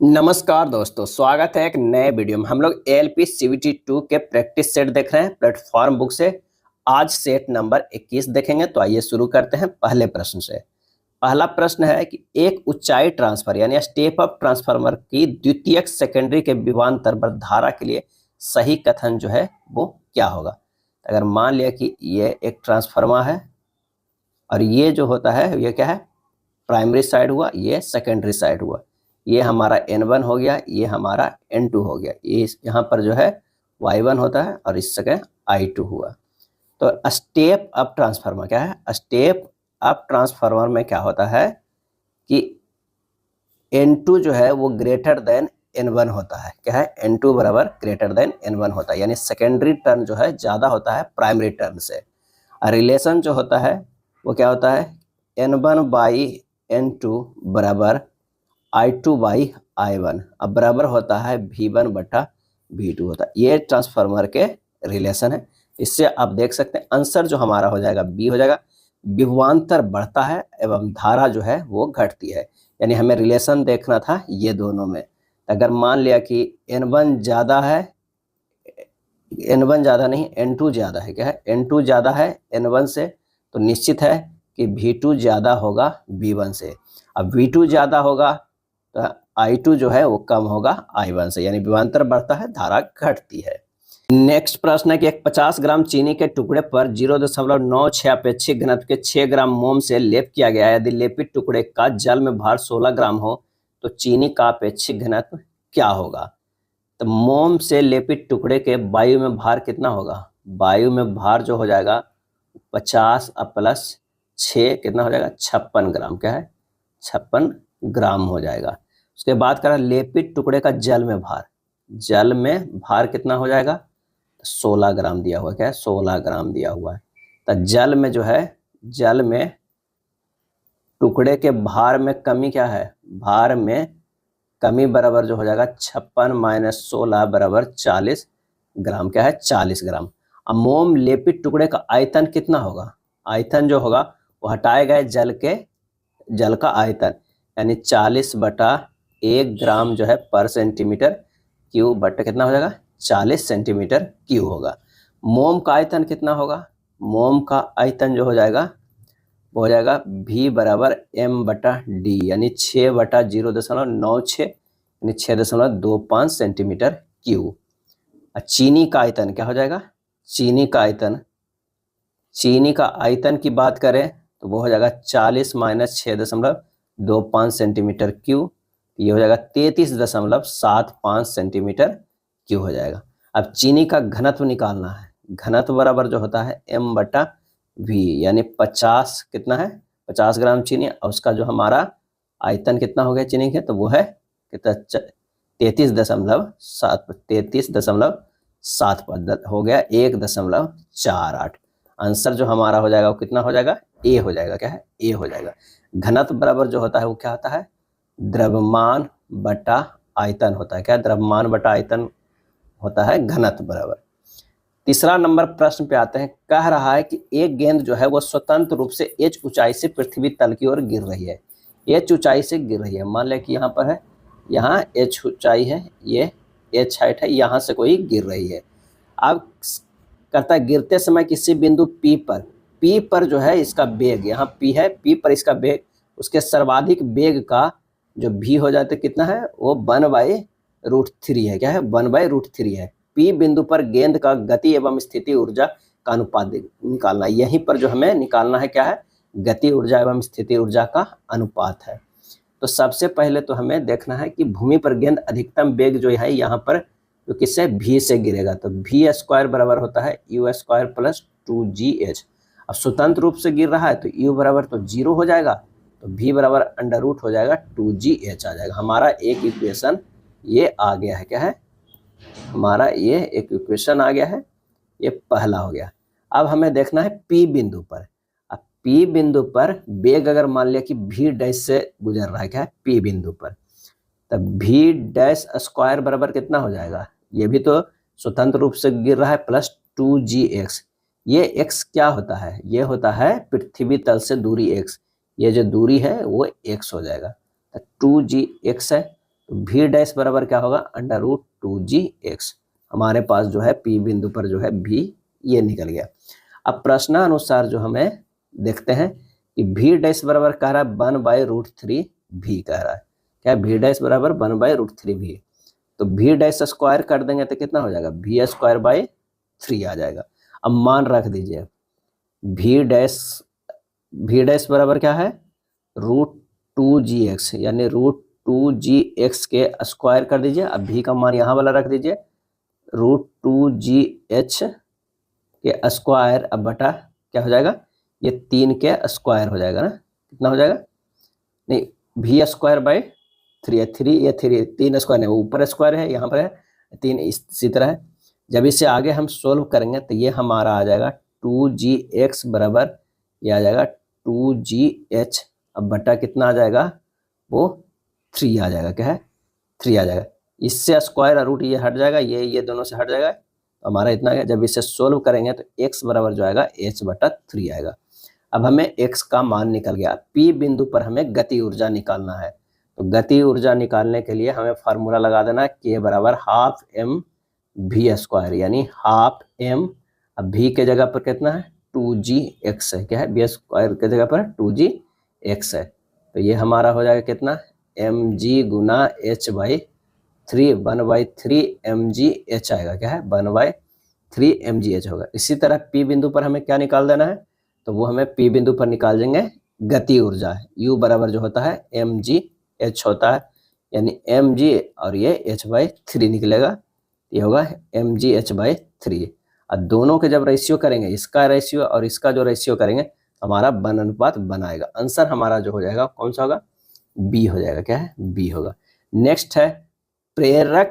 नमस्कार दोस्तों, स्वागत है एक नए वीडियो में। हम लोग एएलपी सीवीटी 2 के प्रैक्टिस सेट देख रहे हैं प्लेटफॉर्म बुक से। आज सेट नंबर 21 देखेंगे। तो आइए शुरू करते हैं पहले प्रश्न से। पहला प्रश्न है कि एक ऊंचाई ट्रांसफर यानी स्टेप अप ट्रांसफार्मर की द्वितीयक सेकेंडरी के विभवांतर पर धारा के लिए सही कथन जो है वो क्या होगा। अगर मान लिया कि ये एक ट्रांसफार्मर है और ये जो होता है ये क्या है, प्राइमरी साइड हुआ, ये सेकेंडरी साइड हुआ। ये हमारा N1 हो गया, ये हमारा N2 हो गया। ये यहाँ पर जो है Y1 होता है और इस जगह I2 हुआ। तो स्टेप अप ट्रांसफार्मर क्या है, स्टेप अप ट्रांसफार्मर में क्या होता है कि N2 जो है वो ग्रेटर देन N1 होता है। क्या है, N2 बराबर ग्रेटर देन N1 होता है, यानी सेकेंडरी टर्न जो है ज़्यादा होता है प्राइमरी टर्न से। और रिलेशन जो होता है वो क्या होता है, N1 बाई N2 बराबर I2 बाई I1। अब बराबर होता है V1 बटा V2 होता है। ये ट्रांसफार्मर के रिलेशन है। इससे आप देख सकते हैं आंसर जो हमारा हो जाएगा B हो जाएगा। विभवांतर बढ़ता है एवं धारा जो है वो घटती है, यानी हमें रिलेशन देखना था ये दोनों में। अगर मान लिया कि N1 ज़्यादा है, N1 ज़्यादा नहीं N2 ज़्यादा है, क्या है N2 ज़्यादा है N1 से, तो निश्चित है कि V2 ज़्यादा होगा V1 से। अब V2 ज़्यादा होगा तो I2 जो है वो कम होगा I1 से, यानी विभवांतर बढ़ता है, धारा घटती है। नेक्स्ट प्रश्न है कि एक 50 ग्राम चीनी के टुकड़े पर 0.96 अपेक्षित घनत्व के 6 ग्राम मोम से लेप किया गया है। यदि लेपित टुकड़े का जल में भार 16 ग्राम हो तो चीनी का अपेक्षित घनत्व क्या होगा। तो मोम से लेपित टुकड़े के वायु में भार कितना होगा, वायु में भार जो हो जाएगा 50 प्लस 6 कितना हो जाएगा 56 ग्राम। क्या है 56 ग्राम हो जाएगा। उसके बाद करा लेपित टुकड़े का जल में भार, जल में भार कितना हो जाएगा 16 ग्राम दिया हुआ। क्या है 16 ग्राम दिया हुआ है। तो जल में जो है, जल में टुकड़े के भार में कमी क्या है, भार में कमी बराबर जो हो जाएगा 56 माइनस 16 बराबर 40 ग्राम। क्या है 40 ग्राम। अब मोम लेपित टुकड़े का आयतन कितना होगा, आयतन जो होगा वो हटाए गए जल के, जल का आयतन, यानी 40 बटा 1 ग्राम जो है पर सेंटीमीटर क्यूब बटा कितना हो जाएगा 40 सेंटीमीटर क्यूब होगा। मोम का आयतन कितना होगा, मोम का आयतन जो हो जाएगा वो हो जाएगा V बराबर M बटा D, यानी 6 बटा 0.96 यानी 6.25 सेंटीमीटर क्यूब। चीनी का आयतन क्या हो जाएगा, चीनी का आयतन, चीनी का आयतन की बात करें तो वो हो जाएगा 40 माइनस 6.25 सेंटीमीटर क्यूब, ये हो जाएगा 33.75 सेंटीमीटर क्यूब हो जाएगा। अब चीनी का घनत्व निकालना है, घनत्व बराबर जो होता है M बटा V, यानी 50 कितना है 50 ग्राम चीनी और उसका जो हमारा आयतन कितना हो गया चीनी के, तो वो है कितना 33.7 हो गया 1.48। आंसर जो हमारा हो जाएगा वो कितना हो जाएगा A हो जाएगा। क्या है A हो जाएगा। घनत्व बराबर जो होता है वो क्या होता है द्रव्यमान बटा आयतन होता है। क्या द्रव्यमान बटा आयतन होता है घनत्व बराबर। तीसरा नंबर प्रश्न पे आते हैं। कह रहा है कि एक गेंद जो है वो स्वतंत्र रूप से h ऊंचाई से पृथ्वी तल की ओर गिर रही है, h ऊंचाई से गिर रही है। मान लें कि यहाँ पर है, यहाँ h ऊंचाई है, ये h हाइट है, यहाँ से कोई गिर रही है। अब करता है गिरते समय किसी बिंदु P पर जो है इसका वेग, यहाँ P है, P पर इसका वेग, उसके सर्वाधिक वेग का जो v हो जाता है कितना है वो 1/√3 है। क्या है 1/√3 है। P बिंदु पर गेंद का गति एवं स्थिति ऊर्जा का अनुपात निकालना है। यहीं पर जो हमें निकालना है क्या है गति ऊर्जा एवं स्थिति ऊर्जा का अनुपात है। तो सबसे पहले तो हमें देखना है कि भूमि पर गेंद अधिकतम वेग जो है यहाँ पर जो किससे v से गिरेगा, तो v स्क्वायर बराबर होता है u स्क्वायर प्लस 2gh। अब स्वतंत्र रूप से गिर रहा है तो u बराबर तो 0 हो जाएगा, तो v बराबर अंडर रूट हो जाएगा 2gh आ जाएगा। हमारा एक इक्वेशन ये आ गया है। क्या है हमारा ये एक इक्वेशन आ गया है, ये पहला हो गया। अब हमें देखना है P बिंदु पर। अब P बिंदु पर वेग अगर मान लिया कि v डैश से गुजर रहा है, क्या है P बिंदु पर, तब v डैश स्क्वायर बराबर कितना हो जाएगा, ये भी तो स्वतंत्र रूप से गिर रहा है, प्लस 2gx। ये x क्या होता है, ये होता है पृथ्वी तल से दूरी x, ये जो दूरी है वो x हो जाएगा। तो 2gx है, तो v डैश बराबर क्या होगा, √2gx। हमारे पास जो है P बिंदु पर जो है v ये निकल गया। अब प्रश्नानुसार जो हमें देखते हैं कि v डैश बराबर कह रहा है 1/√3v कह रहा है। क्या v डैश बराबर 1/√3v, तो v डैश स्क्वायर कर देंगे तो कितना हो जाएगा, v²/3 आ जाएगा। अब मान रख दीजिए v डैश बराबर क्या है, √2gx, यानी √2gx के स्क्वायर कर दीजिए। अब v का मान यहाँ वाला रख दीजिए, √2gh के स्क्वायर, अब बटा क्या हो जाएगा, ये 3 के स्क्वायर हो जाएगा ना, कितना हो जाएगा, नहीं v²/3 है, 3 ये 3 स्क्वायर है, ऊपर स्क्वायर है, यहाँ पर है 3, इसी तरह है। जब इसे आगे हम सोल्व करेंगे तो ये हमारा आ जाएगा 2gx बराबर, ये आ जाएगा 2gh, अब बटा कितना आ जाएगा, वो 3 आ जाएगा। क्या है, 3 आ जाएगा। इससे स्क्वायर रूट ये हट जाएगा, ये दोनों से हट जाएगा, तो हमारा इतना है। जब इसे सोल्व करेंगे तो x बराबर जो आएगा h/3 आएगा। अब हमें x का मान निकल गया। P बिंदु पर हमें गति ऊर्जा निकालना है, तो गति ऊर्जा निकालने के लिए हमें फार्मूला लगा देना है, k बराबर ½ mv², यानी ½ m, अब v के जगह पर कितना है, 2gx है। क्या है, v² के जगह पर 2gx है, तो ये हमारा हो जाएगा कितना, mg गुना h/3, 1/3 mgh आएगा। क्या है, 1/3 mgh होगा। इसी तरह P बिंदु पर हमें क्या निकाल देना है, तो वो हमें P बिंदु पर निकाल देंगे गति ऊर्जा। U बराबर जो होता है mgh होता है, यानी mg और ये h/3 निकलेगा, ये होगा mgh/3। और दोनों के जब रेशियो करेंगे, इसका रेशियो और इसका जो रेशियो करेंगे, हमारा 1 अनुपात बनाएगा। आंसर हमारा जो हो जाएगा कौन सा होगा, बी हो जाएगा। क्या है, बी होगा। नेक्स्ट है प्रेरण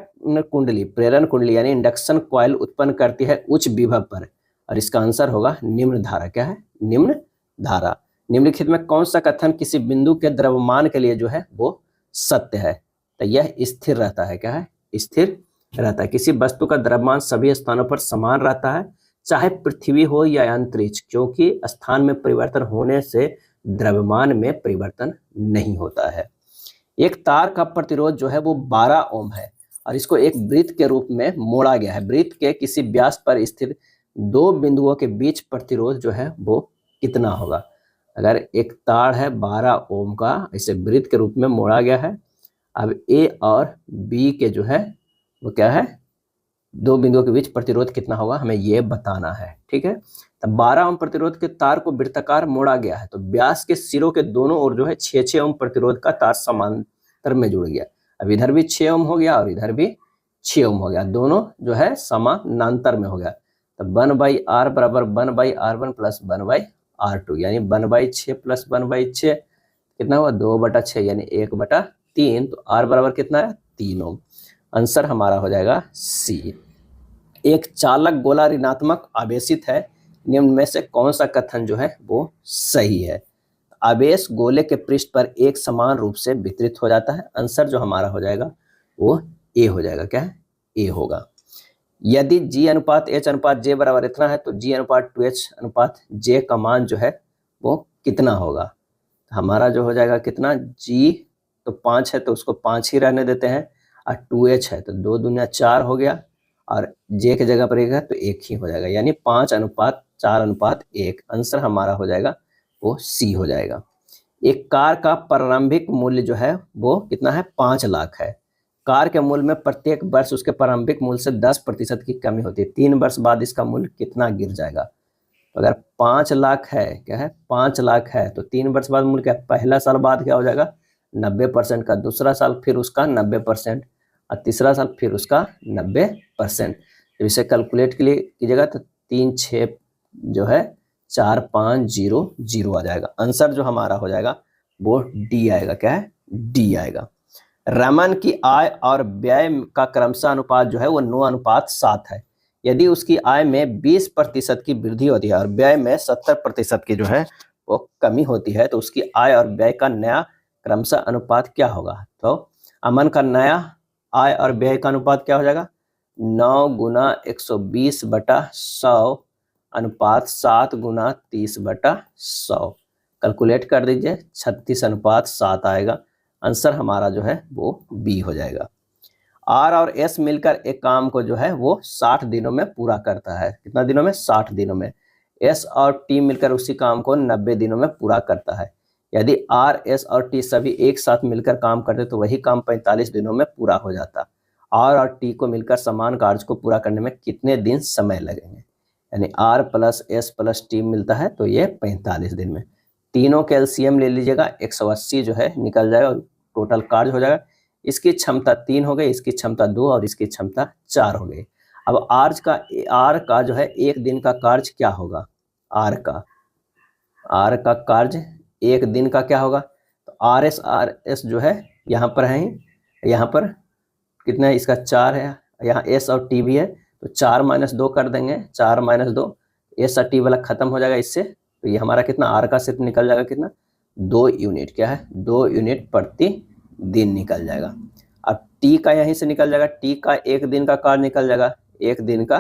कुंडली यानी इंडक्शन कॉइल उत्पन्न करती है उच्च विभव पर, और इसका आंसर होगा निम्न धारा। क्या है, निम्न धारा। निम्नलिखित में कौन सा कथन किसी बिंदु के द्रव्यमान के लिए जो है वो सत्य है, तो यह स्थिर रहता है। क्या है, स्थिर रहता है। किसी वस्तु का द्रव्यमान सभी स्थानों पर समान रहता है, चाहे पृथ्वी हो या अंतरिक्ष, क्योंकि स्थान में परिवर्तन होने से द्रव्यमान में परिवर्तन नहीं होता है। एक तार का प्रतिरोध जो है वो 12 ओम है, और इसको एक वृत्त के रूप में मोड़ा गया है। वृत्त के किसी व्यास पर स्थित दो बिंदुओं के बीच प्रतिरोध जो है वो कितना होगा। अगर एक तार है 12 ओम का, इसे वृत्त के रूप में मोड़ा गया है। अब ए और बी के जो है वो क्या है, दो बिंदुओं के बीच प्रतिरोध कितना होगा, हमें ये बताना है। ठीक है, तब 12 ओम प्रतिरोध के तार को वृत्ताकार मोड़ा गया है, तो व्यास के सिरों के दोनों ओर जो है 6-6 ओम प्रतिरोध का तार समांतर में जुड़ गया। अब इधर भी 6 ओम हो गया और इधर भी 6 ओम हो गया, दोनों जो है समानांतर में हो गया। तब 1/r बराबर 1/r1 प्लस 1/r2, यानी 1/6 प्लस 1/6 कितना हुआ, 2/6, यानी 1/3। तो r बराबर कितना है, 3 ओम। आंसर हमारा हो जाएगा सी। एक चालक गोला ऋणात्मक आवेशित है, निम्न में से कौन सा कथन जो है वो सही है। आवेश गोले के पृष्ठ पर एक समान रूप से वितरित हो जाता है। आंसर जो हमारा हो जाएगा वो ए हो जाएगा। क्या है, ए होगा। यदि G/H/J बराबर इतना है, तो G/2H/J का मान जो है वो कितना होगा। हमारा जो हो जाएगा कितना, G तो 5 है तो उसको 5 ही रहने देते हैं, और 2H है तो 2 दूना 4 हो गया, और J के जगह पर एक है तो 1 ही हो जाएगा, यानी 5:4:1। आंसर हमारा हो जाएगा वो सी हो जाएगा। एक कार का प्रारंभिक मूल्य जो है वो कितना है, 5 लाख है। कार के मूल्य में प्रत्येक वर्ष उसके प्रारंभिक मूल्य से 10% की कमी होती है। 3 वर्ष बाद इसका मूल्य कितना गिर जाएगा। तो अगर 5 लाख है, क्या है, 5 लाख है, तो 3 वर्ष बाद मूल्य क्या, पहला साल बाद क्या हो जाएगा 90% का, दूसरा साल फिर उसका 90%, और तीसरा साल फिर उसका 90%। जब इसे कैलकुलेट के लिए कीजिएगा तो 3 6 जो है 4 5 0 0 आ जाएगा। आंसर जो हमारा हो जाएगा वो डी आएगा। क्या है, डी आएगा। रमन की आय और व्यय का क्रमशः अनुपात जो है वो 9:7 है। यदि उसकी आय में 20% की वृद्धि होती है और व्यय में 70% की जो है वो कमी होती है, तो उसकी आय और व्यय का नया क्रमशः अनुपात क्या होगा। तो अमन का नया आय और व्यय का अनुपात क्या हो जाएगा, 9 गुना 120/100 अनुपात 7 गुना 30/100। कैलकुलेट कर दीजिए, 36:7 आएगा। आंसर हमारा जो है वो बी हो जाएगा। आर और एस मिलकर एक काम को जो है वो 60 दिनों में पूरा करता है। कितना दिनों में? 60 दिनों में। एस और टी मिलकर उसी काम को 90 दिनों में पूरा करता है। यदि आर, एस और टी सभी एक साथ मिलकर काम करते तो वही काम 45 दिनों में पूरा हो जाता। आर और टी को मिलकर समान कार्य को पूरा करने में कितने दिन समय लगेंगे? यानी R plus S plus T मिलता है तो ये 45 दिन में। तीनों के एलसीएम ले लीजिएगा, 180 जो है निकल जाएगा, टोटल कार्य हो जाएगा। इसकी क्षमता 3 हो गई, इसकी क्षमता 2 और इसकी क्षमता 4 हो गई। अब आर का जो है एक दिन का कार्य क्या होगा? आर का कार्य एक दिन का क्या होगा? तो आर एस जो है यहाँ पर है, यहाँ पर कितना है? इसका 4 है, यहाँ एस और टी भी है तो 4 - 2 कर देंगे, 4 - 2, एस और टी वाला खत्म हो जाएगा इससे, तो ये हमारा कितना आर का सिर्फ निकल जाएगा कितना? 2 यूनिट। क्या है? 2 यूनिट प्रति दिन निकल जाएगा। अब टी का यहीं से निकल जाएगा, टी का एक दिन का कार्य निकल जाएगा, एक दिन का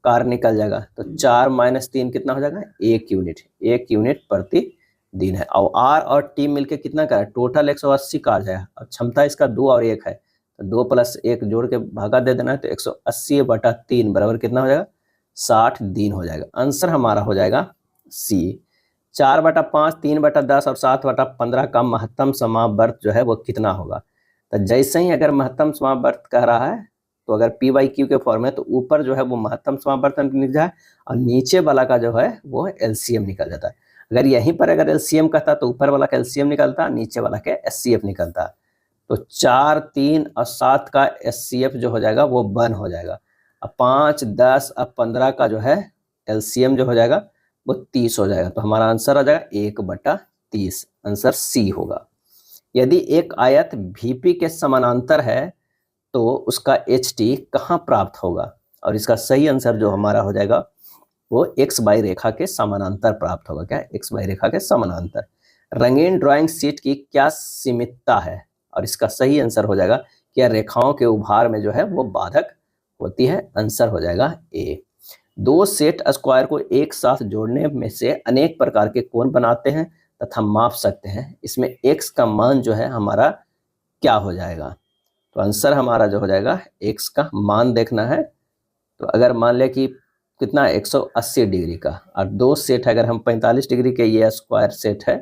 कार्य निकल जाएगा, तो 4 - 3 कितना हो जाएगा? 1 यूनिट। 1 यूनिट प्रति दिन है। और आर और टी मिलके कितना कर? टोटल 180 कार्य है, और क्षमता इसका 2 और 1 है, तो 2 + 1 जोड़ के भागा दे देना है, तो 180/3 बराबर कितना हो जाएगा? 60 दिन हो जाएगा। आंसर हमारा हो जाएगा सी। 4/5, 3/10 और 7/15 का महत्तम समावर्त जो है वो कितना होगा? तो जैसे ही अगर महत्तम समावर्त कह रहा है तो अगर P/Q के फॉर्म है तो ऊपर जो है वो महत्तम समावर्तन निकल जाए और नीचे वाला का जो है वो एलसीएम निकल जाता है। अगर यहीं पर अगर एलसीएम कहता तो ऊपर वाला का एलसीएम निकलता, नीचे वाला का एचसीएफ निकलता। तो 4, 3 और 7 का एचसीएफ जो हो जाएगा वो 1 हो जाएगा। अब 5, 10 और 15 का जो है एलसीएम जो हो जाएगा वो 30 हो जाएगा। तो हमारा आंसर आ जाएगा 1/30। आंसर सी होगा। यदि एक आयत VP के समानांतर है तो उसका HT कहाँ प्राप्त होगा? और इसका सही आंसर जो हमारा हो जाएगा वो XY रेखा के समानांतर प्राप्त होगा। क्या? XY रेखा के समानांतर। रंगीन ड्राइंग शीट की क्या सीमितता है? और इसका सही आंसर हो जाएगा कि रेखाओं के उभार में जो है वो बाधक होती है। आंसर हो जाएगा ए। 2 सेट स्क्वायर को एक साथ जोड़ने में से अनेक प्रकार के कोण बनाते हैं तथा माप सकते हैं। इसमें x का मान जो है हमारा क्या हो जाएगा? तो आंसर हमारा जो हो जाएगा x का मान देखना है। तो अगर मान ले कि कितना 180 डिग्री का, और 2 सेट है, अगर हम 45 डिग्री के ये स्क्वायर सेट है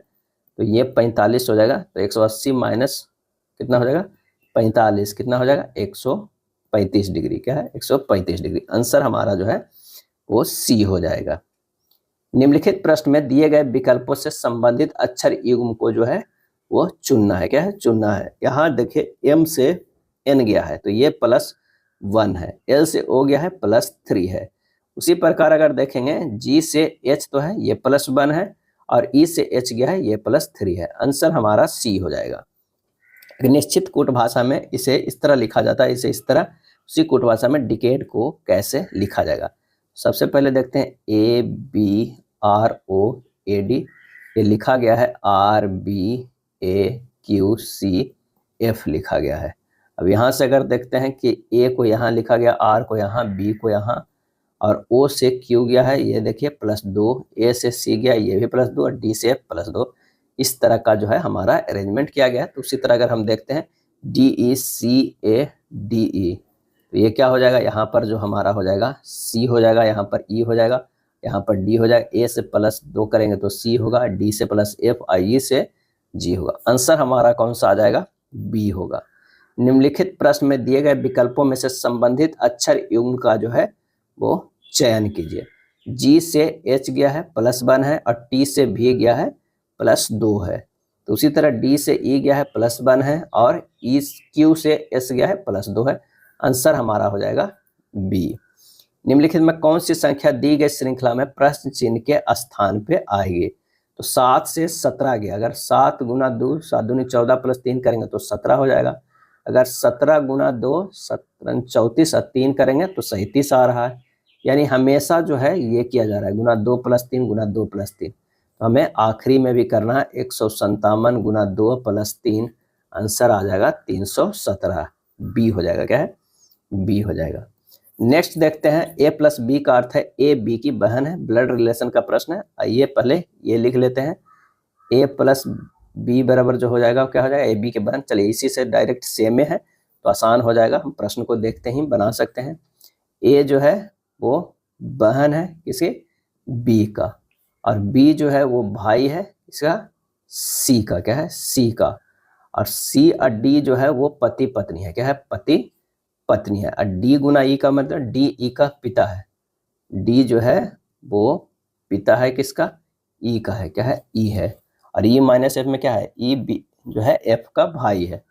तो ये 45 हो जाएगा, तो 180 माइनस कितना हो जाएगा? 45 कितना हो जाएगा? 135 डिग्री। क्या है? 135 डिग्री। आंसर हमारा जो है वो सी हो जाएगा। निम्नलिखित प्रश्न में दिए गए विकल्पों से संबंधित अक्षर युग्म को जो है वो चुनना है। क्या है? चुनना है। यहाँ देखिए M से N गया है तो ये +1 है, L से O गया है +3 है। उसी प्रकार अगर देखेंगे G से H तो है ये +1 है, और E से H गया है ये +3 है। आंसर हमारा सी हो जाएगा। निश्चित कूट भाषा में इसे इस तरह लिखा जाता है, इसे इस तरह। उसी कूट भाषा में डिकेड को कैसे लिखा जाएगा? सबसे पहले देखते हैं ABROAD, ये लिखा गया है RBAQCF लिखा गया है। अब यहाँ से अगर देखते हैं कि A को यहाँ लिखा गया, R को यहाँ, B को यहाँ, और O से Q गया है, ये देखिए +2, A से C गया, ये भी +2, और D से +2। इस तरह का जो है हमारा अरेंजमेंट किया गया है। तो उसी तरह अगर हम देखते हैं DECADE, तो ये क्या हो जाएगा? यहाँ पर जो हमारा हो जाएगा C हो जाएगा, यहाँ पर E हो जाएगा, यहाँ पर D हो जाएगा। A से +2 करेंगे तो C होगा, D से +F और E से G होगा। आंसर हमारा कौन सा आ जाएगा? B होगा। निम्नलिखित प्रश्न में दिए गए विकल्पों में से संबंधित अक्षर युग्म का जो है वो चयन कीजिए। G से H गया है +1 है, और T से V गया है +2 है। तो उसी तरह D से E गया है +1 है, और Q से S गया है +2 है। आंसर हमारा हो जाएगा B। निम्नलिखित में कौन सी संख्या दी गई श्रृंखला में प्रश्न चिन्ह के स्थान पे आएगी? तो 7 से 17 गया, अगर 7 × 2 7 दूनी 14 +3 करेंगे तो 17 हो जाएगा। अगर 17 × 2 17 34 और 3 करेंगे तो 37 आ रहा है। यानी हमेशा जो है ये किया जा रहा है ×2 + 3 ×2 + 3। तो हमें आखिरी में भी करना है 157 × 2 + 3। आंसर आ जाएगा 317। बी हो जाएगा। क्या है? बी हो जाएगा। नेक्स्ट देखते हैं A + B का अर्थ है A B की बहन है, ब्लड रिलेशन का प्रश्न है। आइए पहले ये लिख लेते हैं। A + बी बराबर जो हो जाएगा क्या हो जाएगा, ए बी के बहन। चलिए इसी से डायरेक्ट सेम में है तो आसान हो जाएगा, हम प्रश्न को देखते ही बना सकते हैं। ए जो है वो बहन है किसी बी का, और बी जो है वो भाई है इसका सी का, क्या है सी का, और सी और डी जो है वो पति पत्नी है, क्या है पति पत्नी है। और डी गुना ई का मतलब डी ई का पिता है, डी जो है वो पिता है किसका, ई का है, क्या है ई है। और ई माइनस एफ में क्या है, ई बी जो है एफ का भाई है,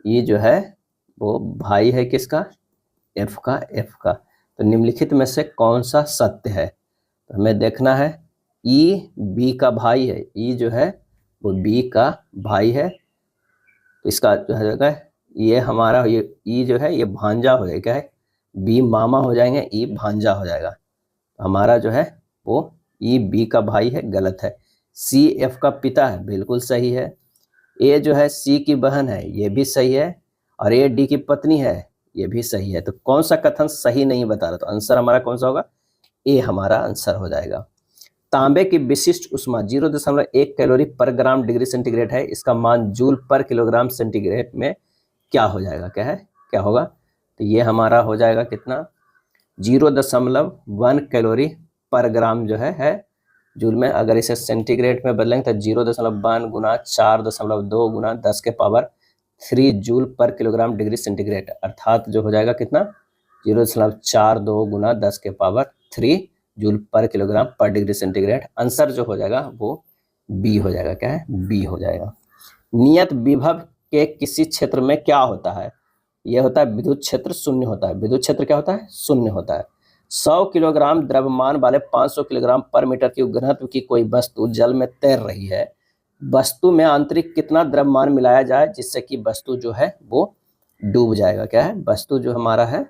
ई जो है वो भाई है किसका, एफ का। तो निम्नलिखित में से कौन सा सत्य है, तो हमें देखना है। ई बी का भाई है, ई जो है वो बी का भाई है, तो इसका जो है ये हमारा ये ई जो है ये भांजा हो जाएगा, क्या है बी मामा हो जाएंगे, ई भांजा हो जाएगा। तो हमारा जो है वो ई बी का भाई है, गलत है। सी एफ का पिता है, बिल्कुल सही है। ए जो है सी की बहन है, ये भी सही है। और ए डी की पत्नी है, ये भी सही है। तो कौन सा कथन सही नहीं बता रहा, तो आंसर हमारा कौन सा होगा, ए हमारा आंसर हो जाएगा। तांबे की विशिष्ट उष्मा 0.1 कैलोरी पर ग्राम डिग्री सेंटीग्रेड है, इसका मान जूल पर किलोग्राम सेंटीग्रेड में क्या हो जाएगा, क्या है क्या होगा, तो ये हमारा हो जाएगा कितना 0.1 कैलोरी पर ग्राम जो है जूल में। अगर इसे सेंटीग्रेड में बदलेंगे तो 0.1 गुना 4.2 गुना 10 के पावर 3 जूल पर किलोग्राम डिग्री सेंटीग्रेड, अर्थात जो हो जाएगा कितना 0.42 गुना 10 के पावर 3 जूल पर किलोग्राम पर डिग्री सेंटीग्रेड। आंसर जो हो जाएगा वो बी हो जाएगा, क्या है बी हो जाएगा। नियत विभव के किसी क्षेत्र में क्या होता है, यह होता है विद्युत क्षेत्र शून्य होता है। विद्युत क्षेत्र क्या होता है, शून्य होता है। 100 किलोग्राम द्रव्यमान वाले 500 किलोग्राम पर मीटर क्यूब घनत्व की कोई वस्तु जल में तैर रही है, वस्तु में आंतरिक कितना द्रव्यमान मिलाया जाए जिससे कि वस्तु जो है वो डूब जाएगा, क्या है वस्तु जो हमारा है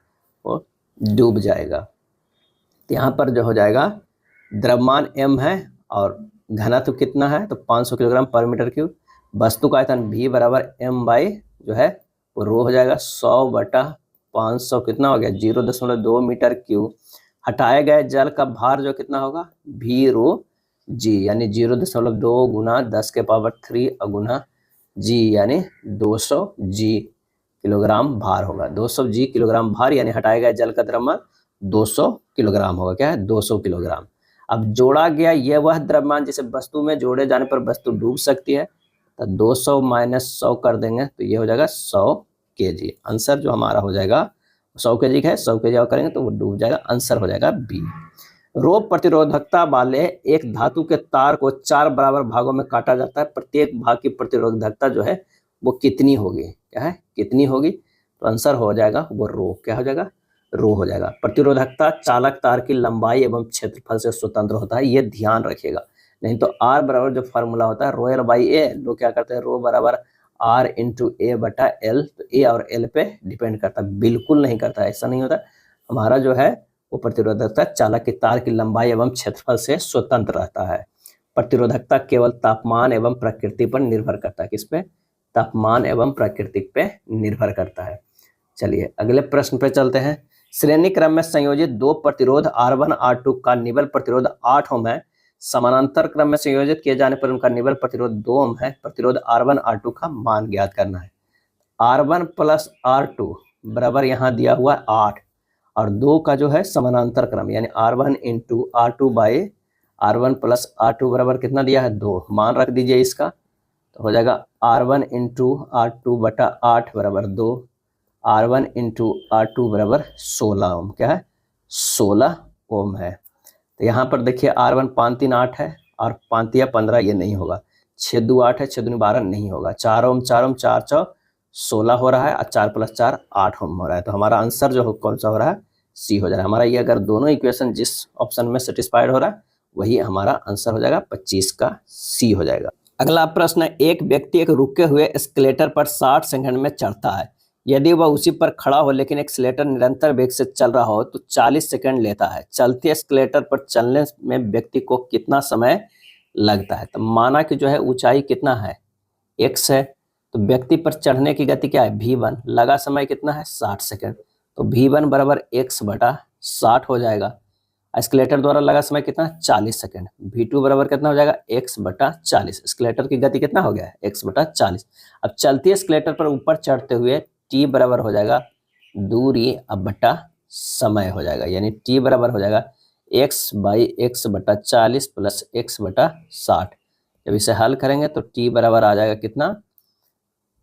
वो डूब जाएगा। तो यहाँ पर जो हो जाएगा द्रव्यमान m है और घनत्व कितना है, तो 500 किलोग्राम पर मीटर क्यूब। वस्तु का आयतन v बराबर m बाई जो है वो रो हो जाएगा 100/500 कितना हो गया 0.2 मीटर क्यूब। हटाए गए जल का भार जो कितना होगा v रो g, यानी 0.2 गुना 10 के पावर 3 गुना g, यानी 200 g किलोग्राम भार होगा। 200 g किलोग्राम भार यानी हटाए गए जल का द्रव्यमान 200 किलोग्राम होगा, क्या है 200 किलोग्राम। अब जोड़ा गया यह वह द्रव्यमान जिसे वस्तु में जोड़े जाने पर वस्तु डूब सकती है, तो 200 माइनस 100 कर देंगे तो ये हो जाएगा 100 kg। आंसर जो हमारा हो जाएगा 100 kg है, 100 kg और करेंगे तो वो डूब जाएगा, आंसर हो जाएगा बी। रोग प्रतिरोधकता वाले एक धातु के तार को 4 बराबर भागों में काटा जाता है, प्रत्येक भाग की प्रतिरोधकता जो है वो कितनी होगी, क्या है कितनी होगी, तो आंसर हो जाएगा वो रो, क्या हो जाएगा रो हो जाएगा। प्रतिरोधकता चालक तार की लंबाई एवं क्षेत्रफल से स्वतंत्र होता है, ये ध्यान रखिएगा, नहीं तो आर बराबर जो फार्मूला होता है रो एल बाई ए, लोग क्या करते हैं रो बराबर आर इंटू ए बटा एल, तो ए और एल पे डिपेंड करता है, बिल्कुल नहीं करता, ऐसा नहीं होता। हमारा जो है वो प्रतिरोधकता चालक की तार की लंबाई एवं क्षेत्रफल से स्वतंत्र रहता है। प्रतिरोधकता केवल तापमान एवं प्रकृति पर निर्भर करता है, किस पे, तापमान एवं प्रकृति पे निर्भर करता है। चलिए अगले प्रश्न पे चलते हैं। श्रेणी क्रम में संयोजित दो प्रतिरोध R1 R2 का निबल प्रतिरोध 8 ओम है, समानांतर क्रम में संयोजित किए जाने पर उनका निबल प्रतिरोध 2 ओम है। प्रतिरोध R1 R2 का मान ज्ञात करना है। R1 प्लस R2 बराबर यहाँ दिया हुआ 8 और 2 का जो है समानांतर क्रम यानी R1 into R2 by R1 plus R2 बराबर कितना दिया है 2, मान रख दीजिए इसका, तो हो जाएगा R1 इंटू R2 बटा 8 बराबर 2, R1 इंटू R2 बराबर 16 ओम, क्या है 16 ओम है। तो यहाँ पर देखिए R1 5 3 8 है और 5 या 15 ये नहीं होगा, 6 2 8 है, 6 2 12 नहीं होगा, 4 ओम 4 ओम 4 4 16 हो रहा है और 4 प्लस 4 8 ओम हो रहा है। तो हमारा आंसर जो कौन सा हो रहा है सी हो जा रहा है हमारा। ये अगर दोनों इक्वेशन जिस ऑप्शन में सेटिस्फाइड हो रहा है वही हमारा आंसर हो जाएगा 25 का सी हो जाएगा। अगला प्रश्न है, एक व्यक्ति एक रुके हुए एस्केलेटर पर 60 सेकंड में चढ़ता है, यदि वह उसी पर खड़ा हो लेकिन एक्सीलेटर निरंतर वेग से चल रहा हो तो 40 सेकंड लेता है। चलते एस्केलेटर पर चलने में व्यक्ति को कितना समय लगता है, तो माना कि जो है ऊंचाई कितना है x है, तो व्यक्ति पर चढ़ने की गति क्या है v1, लगा समय कितना है 60 सेकंड, तो v1 बराबर x बटा 60 हो जाएगा। एस्केलेटर द्वारा लगा समय कितना, 40 सेकंड। v2 बराबर कितना हो जाएगा, x/40। एस्केलेटर की गति कितना हो गया है, x/40। अब चलती एस्केलेटर पर ऊपर चढ़ते हुए t बराबर हो जाएगा दूरी अब बटा समय हो जाएगा, यानी t बराबर हो जाएगा x/x/40 प्लस x/60। जब इसे हल करेंगे तो t बराबर आ जाएगा कितना,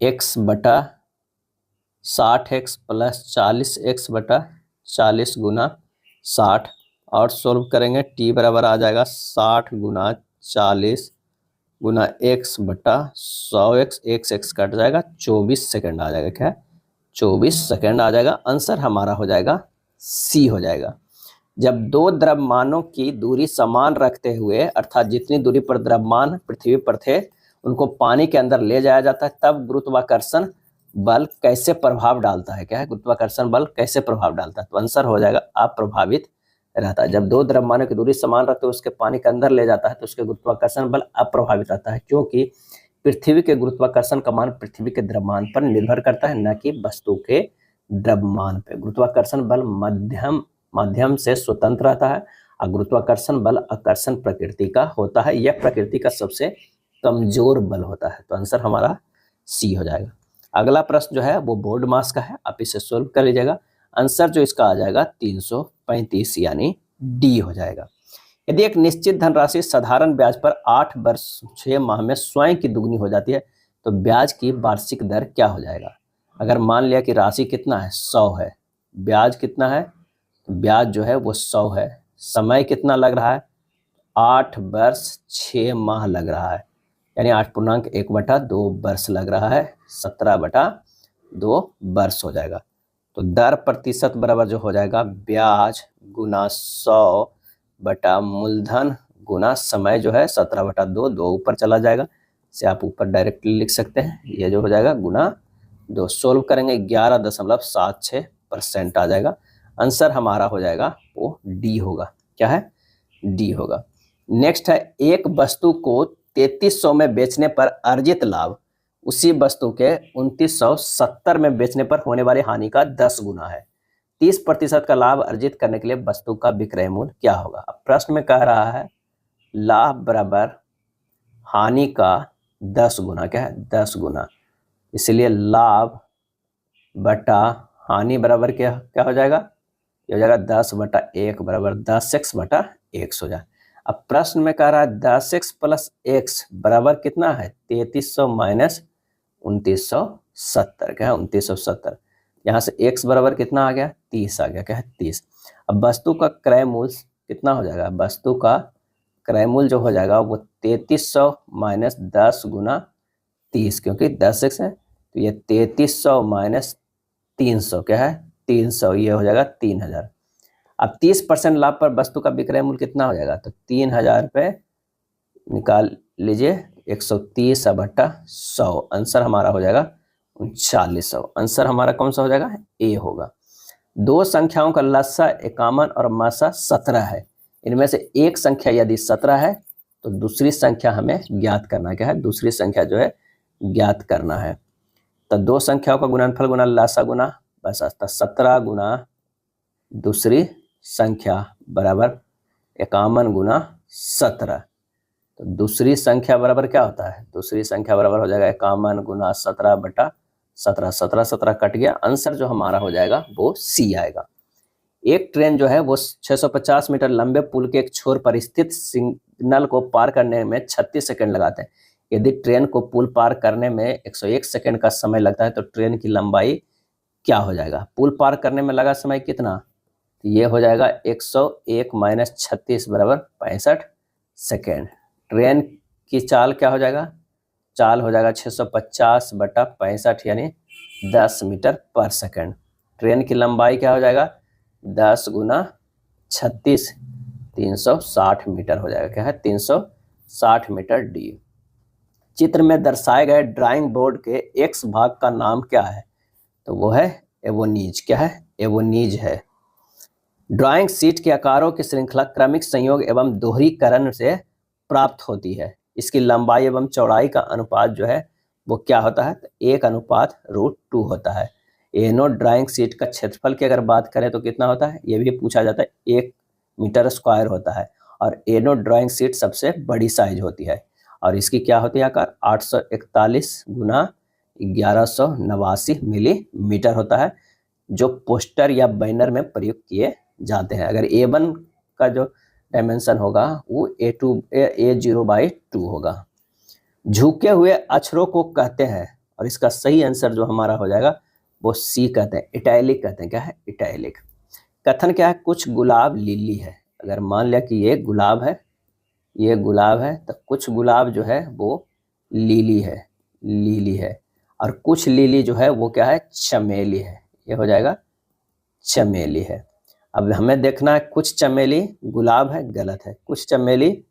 x/60x प्लस 40x/40 गुना 60। और सोल्व करेंगे t बराबर आ जाएगा 60 गुना 40 गुना x/100x, x कट जाएगा, 24 सेकंड आ जाएगा। क्या है, 24 सेकंड आ जाएगा। आंसर हमारा हो जाएगा सी हो जाएगा। जब दो द्रव्यमानों की दूरी समान रखते हुए, अर्थात जितनी दूरी पर द्रव्यमान पृथ्वी पर थे उनको पानी के अंदर ले जाया जाता है, तब गुरुत्वाकर्षण बल कैसे प्रभाव डालता है। क्या है, गुरुत्वाकर्षण बल कैसे प्रभाव डालता है, तो आंसर हो जाएगा अप्रभावित रहता है। जब दो द्रव्यमानों की दूरी समान रहते हुए उसके पानी के अंदर ले जाता है तो उसके गुरुत्वाकर्षण बल अप्रभावित रहता है, क्योंकि पृथ्वी के गुरुत्वाकर्षण का मान पृथ्वी के द्रव्यमान पर निर्भर करता है, न कि वस्तु के द्रव्यमान पर। गुरुत्वाकर्षण बल माध्यम से स्वतंत्र रहता है और गुरुत्वाकर्षण बल आकर्षण प्रकृति का होता है। यह प्रकृति का सबसे कमजोर बल होता है, तो आंसर हमारा सी हो जाएगा। अगला प्रश्न जो है वो बोर्ड मास का है, आप इसे सोल्व कर लीजिएगा। आंसर जो इसका आ जाएगा 335 यानी डी हो जाएगा। यदि एक निश्चित धनराशि साधारण ब्याज पर 8 वर्ष 6 माह में स्वयं की दुगनी हो जाती है तो ब्याज की वार्षिक दर क्या हो जाएगा। अगर मान लिया कि राशि कितना है, 100 है, ब्याज कितना है, तो ब्याज जो है वो 100 है, समय कितना लग रहा है, 8 वर्ष 6 माह लग रहा है, यानी 8.1/2 वर्ष लग रहा है, 17/2 वर्ष हो जाएगा। तो दर प्रतिशत बराबर जो हो जाएगा ब्याज गुना 100 बटा मूलधन गुना समय जो है 17/2, 2 ऊपर चला जाएगा, इसे आप ऊपर डायरेक्टली लिख सकते हैं। ये जो हो जाएगा गुना 2, सोल्व करेंगे 11.76% आ जाएगा। आंसर हमारा हो जाएगा वो डी होगा। क्या है, डी होगा। नेक्स्ट है, एक वस्तु को 3300 में बेचने पर अर्जित लाभ उसी वस्तु के 2970 में बेचने पर होने वाली हानि का 10 गुना है। 30% का लाभ अर्जित करने के लिए वस्तु का विक्रय मूल्य क्या होगा। अब प्रश्न में कह रहा है लाभ बराबर हानि का 10 गुना। क्या है, 10 गुना, इसलिए लाभ बटा हानि बराबर क्या क्या हो जाएगा, ये हो जाएगा 10/1 बराबर 10x/1 हो जाए। अब प्रश्न में कह रहा है 10x प्लस x बराबर कितना है, 3300 माइनस 2970। क्या है, 2970। यहाँ से x बराबर कितना आ गया, 30 आ गया। क्या है, 30। अब वस्तु का क्रय मूल्य कितना हो जाएगा, वस्तु का क्रय मूल्य जो हो जाएगा वो 3300 माइनस 10 गुना 30, क्योंकि 10x है तो ये 3300 माइनस 300 क्या है, 300, ये हो जाएगा 3000। अब 30% लाभ पर वस्तु का विक्रय मूल्य कितना हो जाएगा, तो 3000 रुपये निकाल लीजिए, 130/100। आंसर हमारा हो जाएगा 3900। आंसर हमारा कौन सा हो जाएगा, ए होगा। दो संख्याओं का लसा 51 और मासा 17 है, इनमें से एक संख्या यदि 17 है तो दूसरी संख्या हमें ज्ञात करना। क्या है, दूसरी संख्या जो है ज्ञात करना है। तो दो संख्याओं का गुणनफल गुना लसा गुना बस 17 गुना दूसरी संख्या बराबर 51 गुना 17। तो दूसरी संख्या बराबर क्या होता है, दूसरी संख्या बराबर हो जाएगा 51 गुना 17/17, 17 17 कट गया। आंसर जो हमारा हो जाएगा वो सी आएगा। एक ट्रेन जो है वो 650 मीटर लंबे पुल के एक छोर पर स्थित सिग्नल को पार करने में 36 सेकंड लगाते हैं। यदि ट्रेन को पुल पार करने में 101 सेकंड का समय लगता है तो ट्रेन की लंबाई क्या हो जाएगा। पुल पार करने में लगा समय कितना, तो ये हो जाएगा 101 माइनस 36 बराबर 65 सेकेंड। ट्रेन की चाल क्या हो जाएगा, चाल हो जाएगा 650/65 यानी 10 मीटर पर सेकेंड। ट्रेन की लंबाई क्या हो जाएगा, 10 गुना 36 360 मीटर हो जाएगा। क्या है, 360 मीटर डी। चित्र में दर्शाए गए ड्राइंग बोर्ड के एक्स भाग का नाम क्या है, तो वो है एवोनीज। क्या है, एवोनीज है। ड्राइंग शीट के आकारों की श्रृंखला क्रमिक संयोग एवं दोहरीकरण से प्राप्त होती है। इसकी लंबाई एवं चौड़ाई का अनुपात जो है वो क्या होता है, तो 1:√2 होता है। एनो ड्राइंग शीट का क्षेत्रफल की अगर बात करें तो कितना होता है, ये भी पूछा जाता है। एक मीटर स्क्वायर होता है और एनोड ड्राइंग शीट सबसे बड़ी साइज होती है और इसकी क्या होती है आकार 841 गुना 1189 मिलीमीटर होता है, जो पोस्टर या बैनर में प्रयुक्त किए जाते हैं। अगर A1 का जो डायमेंशन होगा वो A0/2 होगा। झुके हुए अक्षरों को कहते हैं और इसका सही आंसर जो हमारा हो जाएगा वो सी कहते हैं, इटैलिक कहते हैं। क्या है? इटैलिक। कथन क्या है? कुछ गुलाब लिली है। अगर मान लिया कि ये गुलाब है, ये गुलाब है, तो कुछ गुलाब जो है वो लीली है, लीली है, और कुछ लीली जो है वो क्या है? चमेली है। ये हो जाएगा चमेली है। अब हमें देखना है कुछ चमेली गुलाब है, गलत है। कुछ चमेली,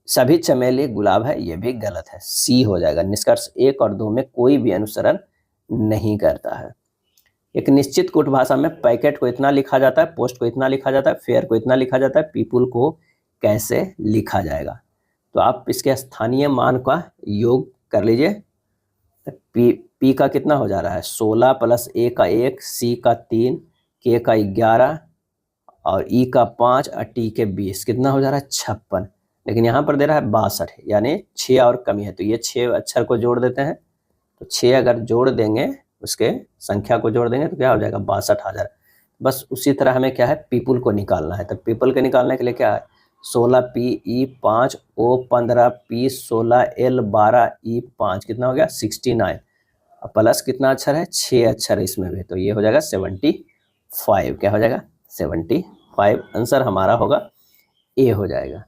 सभी चमेली गुलाब है, ये भी गलत है। सी हो जाएगा। निष्कर्ष 1 और 2 में कोई भी अनुसरण नहीं करता है। एक निश्चित कूट भाषा में पैकेट को इतना लिखा जाता है, पोस्ट को इतना लिखा जाता है, फेयर को इतना लिखा जाता है, पीपुल को कैसे लिखा जाएगा? तो आप इसके स्थानीय मान का योग कर लीजिए। पी का कितना हो जा रहा है? 16 प्लस ए का 1, सी का 3, के का 11 और ई का 5 और टी के 20। कितना हो जा रहा है? 56। लेकिन यहाँ पर दे रहा है 62, यानी 6 और कमी है, तो ये 6 अक्षर को जोड़ देते हैं। तो 6 अगर जोड़ देंगे, उसके संख्या को जोड़ देंगे तो क्या हो जाएगा? 62,000। बस उसी तरह हमें क्या है? पीपुल को निकालना है। तो पीपल के निकालने के लिए क्या है? 16 पी ई 5 ओ 15 पी 16 एल 12 ई 5, कितना हो गया? 69। और प्लस कितना अक्षर है? 6 अक्षर है इसमें भी, तो ये हो जाएगा 75। क्या हो जाएगा? 75। आंसर हमारा होगा ए हो जाएगा।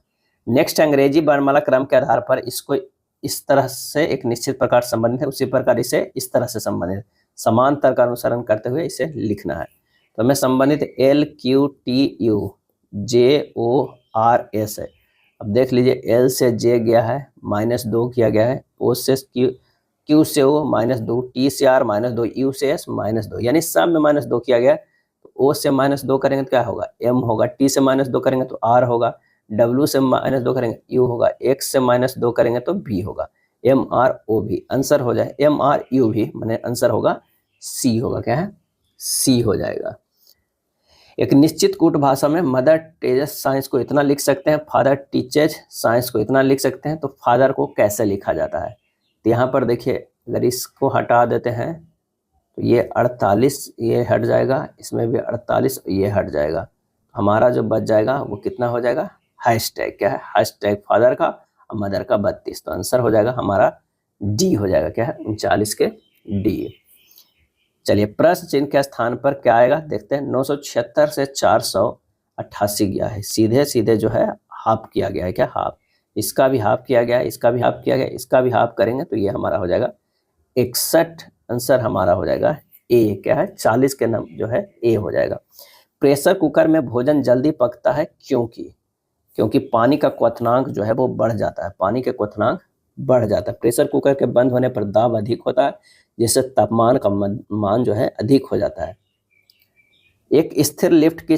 नेक्स्ट, अंग्रेजी वर्णमाला क्रम के आधार पर इसको इस तरह से एक निश्चित प्रकार संबंधित है, उसी प्रकार इसे इस तरह से संबंधित, समांतर का अनुसरण करते हुए इसे लिखना है। तो हमें संबंधित LQTU JORS है। अब देख लीजिए, L से J गया है, -2 किया गया है, O से Q से O -2, T से R -2, U से S -2, यानी सब में -2 किया गया है। तो O से -2 करेंगे तो क्या होगा? M होगा। T से -2 करेंगे तो R होगा। W से -2 करेंगे U होगा। X से -2 करेंगे तो B होगा। MRO आंसर हो जाए, MRU मैंने आंसर होगा C होगा। क्या है? C हो जाएगा। एक निश्चित कूट भाषा में मदर टीचर्स साइंस को इतना लिख सकते हैं, फादर टीचर्स साइंस को इतना लिख सकते हैं। तो फादर को कैसे लिखा जाता है? तो यहाँ पर देखिए, अगर इसको हटा देते हैं तो ये 48 ये हट जाएगा, इसमें भी 48 ये हट जाएगा। हमारा जो बच जाएगा वो कितना हो जाएगा? हैशटैग। क्या है? हैशटैग फादर का और मदर का 32। तो आंसर हो जाएगा हमारा डी हो जाएगा। क्या है? 39 के डी। चलिए, प्रश्न चिन्ह के स्थान पर क्या आएगा देखते हैं। 976 से 488 गया है, सीधे सीधे जो है हाफ किया गया है। क्या? हाफ। इसका भी हाफ किया गया है, इसका भी हाफ किया गया, इसका भी हाफ करेंगे तो ये हमारा हो जाएगा 61। आंसर हमारा हो जाएगा ए। क्या है? 40 के नंबर जो है ए हो जाएगा। प्रेशर कुकर में भोजन जल्दी पकता है क्योंकि पानी का क्वथनांक जो है वो बढ़ जाता है। पानी का क्वथनांक बढ़ जाता है। प्रेशर कुकर के बंद होने पर दाब अधिक होता है, जिससे तापमान का मान जो है अधिक हो जाता है। एक स्थिर लिफ्ट की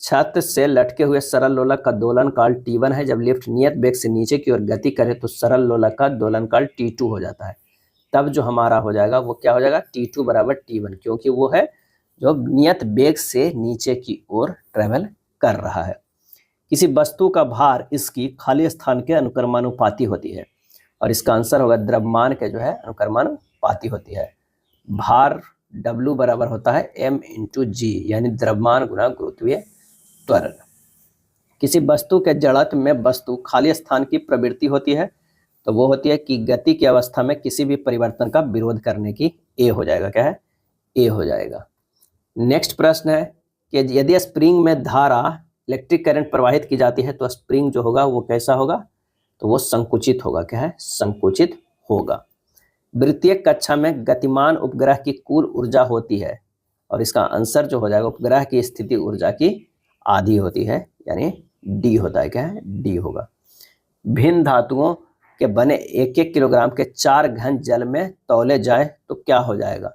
छत से लटके हुए सरल लोलक का दोलन काल T1 है। जब लिफ्ट नियत वेग से नीचे की ओर गति करे तो सरल लोलक का दोलन काल T2 हो जाता है। तब जो हमारा हो जाएगा वो क्या हो जाएगा? T2 बराबर T1, क्योंकि वो है जो नियत वेग से नीचे की ओर ट्रेवल कर रहा है। किसी वस्तु का भार इसकी खाली स्थान के अनुक्रमानुपाती होती है और इसका आंसर होगा द्रव्यमान के जो है अनुक्रमानुपाती होती है। भार W बराबर होता है M × G, यानी द्रव्यमान गुना गुरुत्वीय त्वरण। किसी वस्तु के जड़त्व में वस्तु खाली स्थान की प्रवृत्ति होती है, तो वो होती है कि गति की अवस्था में किसी भी परिवर्तन का विरोध करने की। ए हो जाएगा। क्या है? ए हो जाएगा। नेक्स्ट प्रश्न है कि यदि स्प्रिंग में धारा इलेक्ट्रिक करंट प्रवाहित की जाती है तो स्प्रिंग जो होगा वो कैसा होगा? तो वो संकुचित होगा। क्या है? संकुचित होगा। वृत्तीय कक्षा में गतिमान उपग्रह की कुल ऊर्जा होती है और इसका आंसर जो हो जाएगा उपग्रह की स्थिति ऊर्जा की आधी होती है, यानी डी होता है। क्या है? डी होगा। भिन्न धातुओं के बने 1-1 किलोग्राम के 4 घन जल में तौले जाए तो क्या हो जाएगा?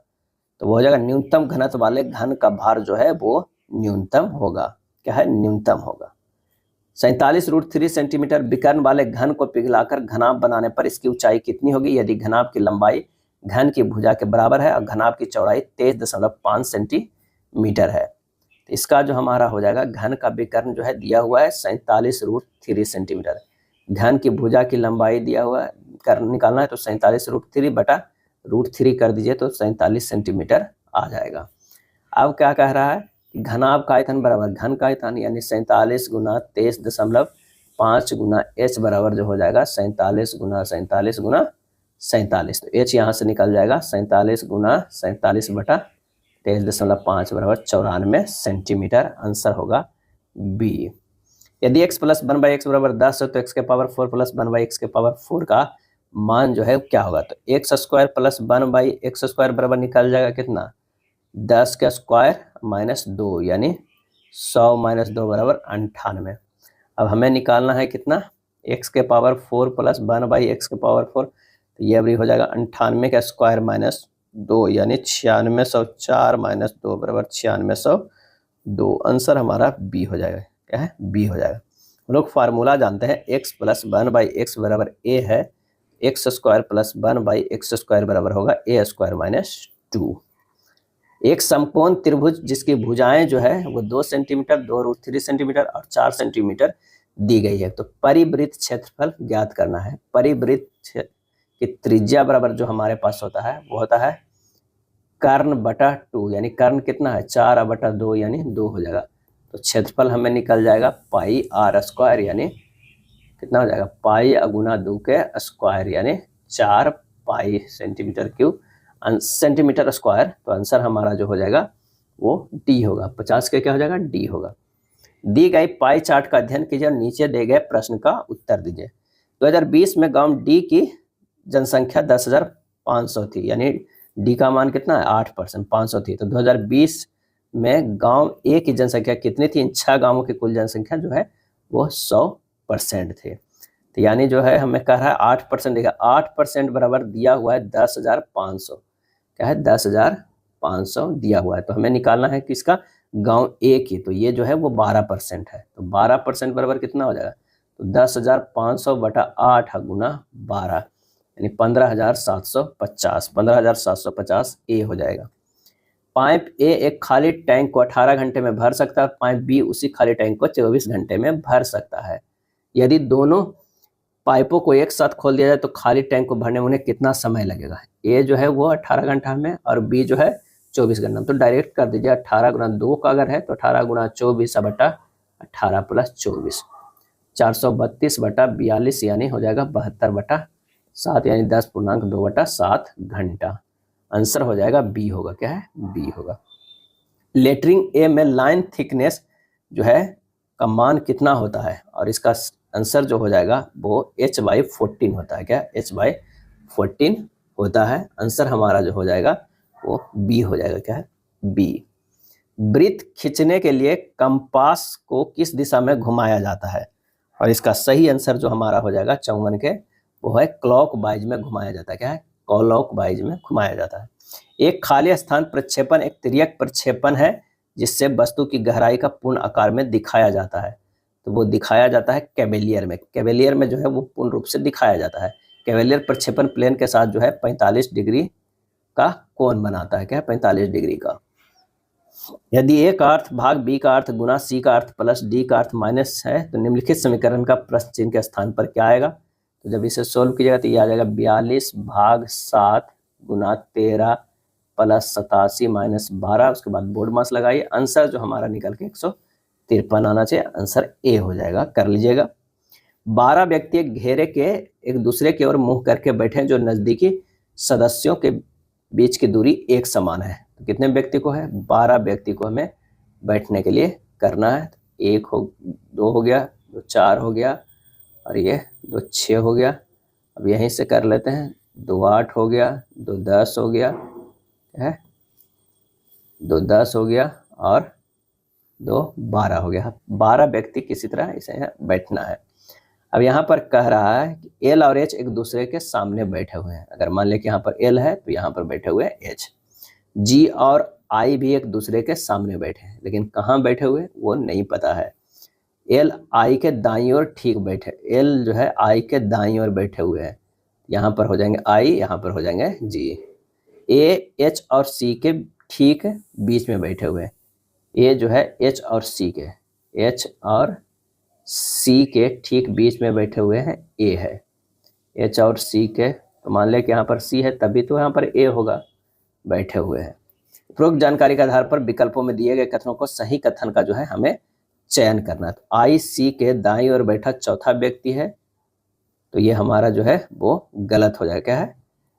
तो वो हो जाएगा न्यूनतम घनत्व वाले घन का भार जो है वो न्यूनतम होगा। क्या है? न्यूनतम होगा। 47√3 सेंटीमीटर विकर्ण वाले घन को पिघलाकर घनाभ बनाने पर इसकी ऊंचाई कितनी होगी यदि घनाभ की लंबाई घन की भुजा के बराबर है और घनाभ की चौड़ाई 23.5 सेंटीमीटर है? इसका जो हमारा हो जाएगा घन का विकर्ण जो है दिया हुआ है 47√3 सेंटीमीटर। घन की भुजा की लंबाई दिया हुआ है, कर्ण निकालना है तो 47√3 बटा √3 कर दीजिए तो 47 सेंटीमीटर आ जाएगा। अब क्या कह रहा है, घनाभ का आयतन बराबर घन का आयतन यानी 47 गुना 23.5 गुना h बराबर जो हो जाएगा 47 गुना 47 गुना 47। तो h यहाँ से निकल जाएगा 47 गुना 47 बटा 23.5 बराबर 94 सेंटीमीटर। आंसर होगा बी। यदि x प्लस 1/x बराबर 10 है तो x के पावर 4 प्लस 1/x के पावर 4 का मान जो है क्या होगा, तो x square plus 1/x square बराबर निकल जाएगा कितना, 10 का स्क्वायर माइनस 2 यानी 100 माइनस 2 बराबर 98। अब हमें निकालना है कितना, x के पावर 4 प्लस 1/x के पावर 4, तो ये अभी हो जाएगा 98 का स्क्वायर माइनस 2 यानी 9600, 4 माइनस 2 बराबर 9602। आंसर हमारा बी हो जाएगा। क्या है, बी हो जाएगा। हम लोग फार्मूला जानते हैं x प्लस 1/x बराबर a है, x square plus 1/x square बराबर होगा a स्क्वायर माइनस 2। एक समकोण त्रिभुज जिसकी भुजाएं जो है वो 2 सेंटीमीटर 2√3 सेंटीमीटर और 4 सेंटीमीटर दी गई है। तो परिवृत्त क्षेत्रफल ज्ञात करना है। परिवृत्त की त्रिज्या बराबर जो हमारे पास होता है वो होता है कर्ण बटा 2, यानी कर्ण कितना है 4/2 यानी 2 हो जाएगा। तो क्षेत्रफल हमें निकल जाएगा पाई r स्क्वायर यानी कितना हो जाएगा, पाई गुना 2 के स्क्वायर यानी 4 पाई सेंटीमीटर क्यूब सेंटीमीटर स्क्वायर। तो आंसर हमारा जो हो जाएगा वो डी होगा। 50 के क्या हो जाएगा, डी होगा। दी गई पाई चार्ट का अध्ययन कीजिए और नीचे दिए गए प्रश्न का उत्तर दीजिए। 2020 में गांव डी की जनसंख्या 10,500 थी, यानी डी का मान कितना है 8%, 500 थी। तो 2020 में गांव ए की जनसंख्या कितनी थी, इन 6 गांवों की कुल जनसंख्या जो है वो 100% थे। तो यानी जो है हमें कह रहा है 8% देगा, 8% बराबर दिया हुआ है 10,500। क्या है, 10,500 दिया हुआ है। तो हमें निकालना है किसका, गांव ए की। तो ये जो है वो 12% है। तो 12% बराबर कितना हो जाएगा, तो 10,500 बटा 8 गुना 12 यानी 15,750, 15,750 ए हो जाएगा। पाइप ए एक खाली टैंक को 18 घंटे में भर सकता है, पाइप बी उसी खाली टैंक को 24 घंटे में भर सकता है। यदि दोनों पाइपों को एक साथ खोल दिया जाए तो खाली टैंक को भरने में उन्हें कितना समय लगेगा। ए जो है वो 18 घंटा में और बी जो है 24 घंटा में। तो डायरेक्ट कर दीजिए, 18 गुना 2 का अगर है तो 18 गुना 24 बटा 18 प्लस 24, 432 बटा 42 यानी हो जाएगा 72/7 यानी 10.2/7 घंटा। आंसर हो जाएगा बी होगा। क्या है, बी होगा। लेटरिंग ए में लाइन थिकनेस जो है का मान कितना होता है, और इसका आंसर जो हो जाएगा वो h/14 होता है। क्या, h/14 होता है। आंसर हमारा जो हो जाएगा वो बी हो जाएगा। क्या है, बी। वृत्त खींचने के लिए कंपास को किस दिशा में घुमाया जाता है, और इसका सही आंसर जो हमारा हो जाएगा 54 के वो है क्लॉकवाइज में घुमाया जाता है। क्या है, क्लॉकवाइज में घुमाया जाता है। एक खाली स्थान प्रक्षेपण एक तिर्यक प्रक्षेपण है जिससे वस्तु की गहराई का पूर्ण आकार में दिखाया जाता है। तो वो दिखाया जाता है कैवेलियर में। कैवेलियर में जो है वो पूर्ण रूप से दिखाया जाता है। कैवेलियर प्रक्षेपण प्लेन के साथ जो है 45 डिग्री का कोण बनाता है। क्या है, 45 डिग्री का। यदि ए का अर्थ भाग बी का अर्थ गुना सी का अर्थ प्लस डी का अर्थ माइनस है तो निम्नलिखित समीकरण का प्रश्न चिन्ह के स्थान पर क्या आएगा। तो जब इसे सोल्व कीजिएगा तो ये आ जाएगा 42 भाग 7 गुना 13 प्लस 87 माइनस 12। उसके बाद बोर्ड मास लगाइए। आंसर जो हमारा निकल के 153 आना चाहिए। आंसर ए हो जाएगा। कर लीजिएगा। 12 व्यक्ति एक घेरे के एक दूसरे की ओर मुंह करके बैठे जो नजदीकी सदस्यों के बीच की दूरी एक समान है। तो कितने व्यक्ति को है, 12 व्यक्ति को हमें बैठने के लिए करना है। 1 हो 2 हो गया, 2 4 हो गया और ये 2 6 हो गया। अब यहीं से कर लेते हैं। 2 8 हो गया, 2 10 हो गया है, 2 10 हो गया और 2 12 हो गया। 12 व्यक्ति किसी तरह इसे बैठना है। अब यहाँ पर कह रहा है कि एल और एच एक दूसरे के सामने बैठे हुए हैं। अगर मान ले कि यहाँ पर एल है तो यहाँ पर बैठे हुए एच। जी और आई भी एक दूसरे के सामने बैठे हैं, लेकिन कहाँ बैठे हुए वो नहीं पता है। एल आई के दाईं ओर ठीक बैठे, एल जो है आई के दाईं ओर बैठे हुए हैं। यहाँ पर हो जाएंगे आई, यहाँ पर हो जाएंगे जी। ए एच और सी के ठीक बीच में बैठे हुए हैं। ए जो है एच और सी के, एच और सी के ठीक बीच में बैठे हुए हैं ए है। एच और सी के, तो मान लें कि यहाँ पर सी है तभी तो यहाँ पर ए होगा, बैठे हुए हैं। उपरोक्त जानकारी के आधार पर विकल्पों में दिए गए कथनों को सही कथन का जो है हमें चयन करना है। तो आई सी के दाईं ओर बैठा चौथा व्यक्ति है, तो ये हमारा जो है वो गलत हो जाएगा। क्या है?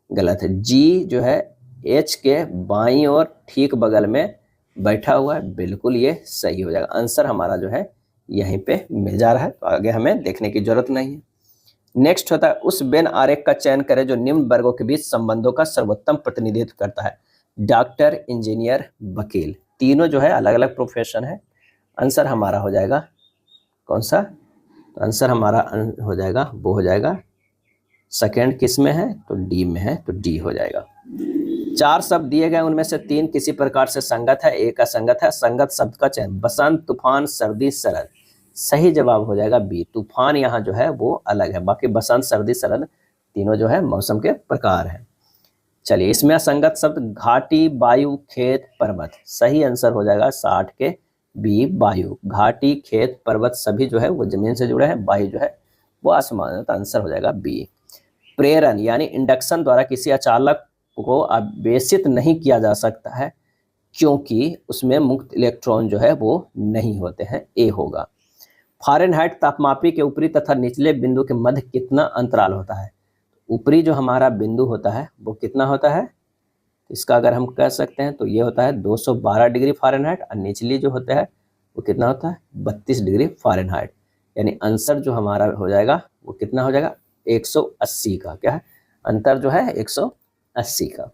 गलत है। जी जो है एच के बाईं ओर ठीक बगल में बैठा हुआ है, बिल्कुल ये सही हो जाएगा। आंसर हमारा जो है यहीं पे मिल जा रहा है, तो आगे हमें देखने की जरूरत नहीं है। नेक्स्ट होता है उस वेन आरेख का चयन करें जो निम्न वर्गों के बीच संबंधों का सर्वोत्तम प्रतिनिधित्व करता है। डॉक्टर, इंजीनियर, वकील, तीनों जो है अलग अलग प्रोफेशन है। आंसर हमारा हो जाएगा कौन सा? तो आंसर हमारा हो जाएगा, वो हो जाएगा सेकेंड। किस में है? तो डी में है, तो डी हो जाएगा। 4 शब्द दिए गए, उनमें से 3 किसी प्रकार से संगत है, एक असंगत है। संगत शब्द का चयन। बसंत, तूफान, सर्दी, शरद। सही जवाब हो जाएगा बी। तूफान यहाँ जो है वो अलग है, बाकी बसंत, सर्दी, शरद तीनों जो है मौसम के प्रकार हैं। चलिए, इसमें असंगत शब्द घाटी, वायु, खेत, पर्वत। सही आंसर हो जाएगा 60 के बी, वायु। घाटी, खेत, पर्वत सभी जो है वो जमीन से जुड़े हैं, वायु जो है वो आसमान है, तो आंसर हो जाएगा बी। प्रेरण यानी इंडक्शन द्वारा किसी अचालक को आवेशित नहीं किया जा सकता है क्योंकि उसमें मुक्त इलेक्ट्रॉन जो है वो नहीं होते हैं, ए होगा। फ़ारेनहाइट तापमापी के ऊपरी तथा निचले बिंदु के मध्य कितना अंतराल होता है? ऊपरी जो हमारा बिंदु होता है वो कितना होता है? इसका अगर हम कह सकते हैं तो ये होता है 212 डिग्री फ़ारेनहाइट, और निचली जो होता है वो कितना होता है? 32 डिग्री फ़ारेनहाइट। यानी आंसर जो हमारा हो जाएगा वो कितना हो जाएगा? 180 का। क्या है? अंतर जो है 180 का।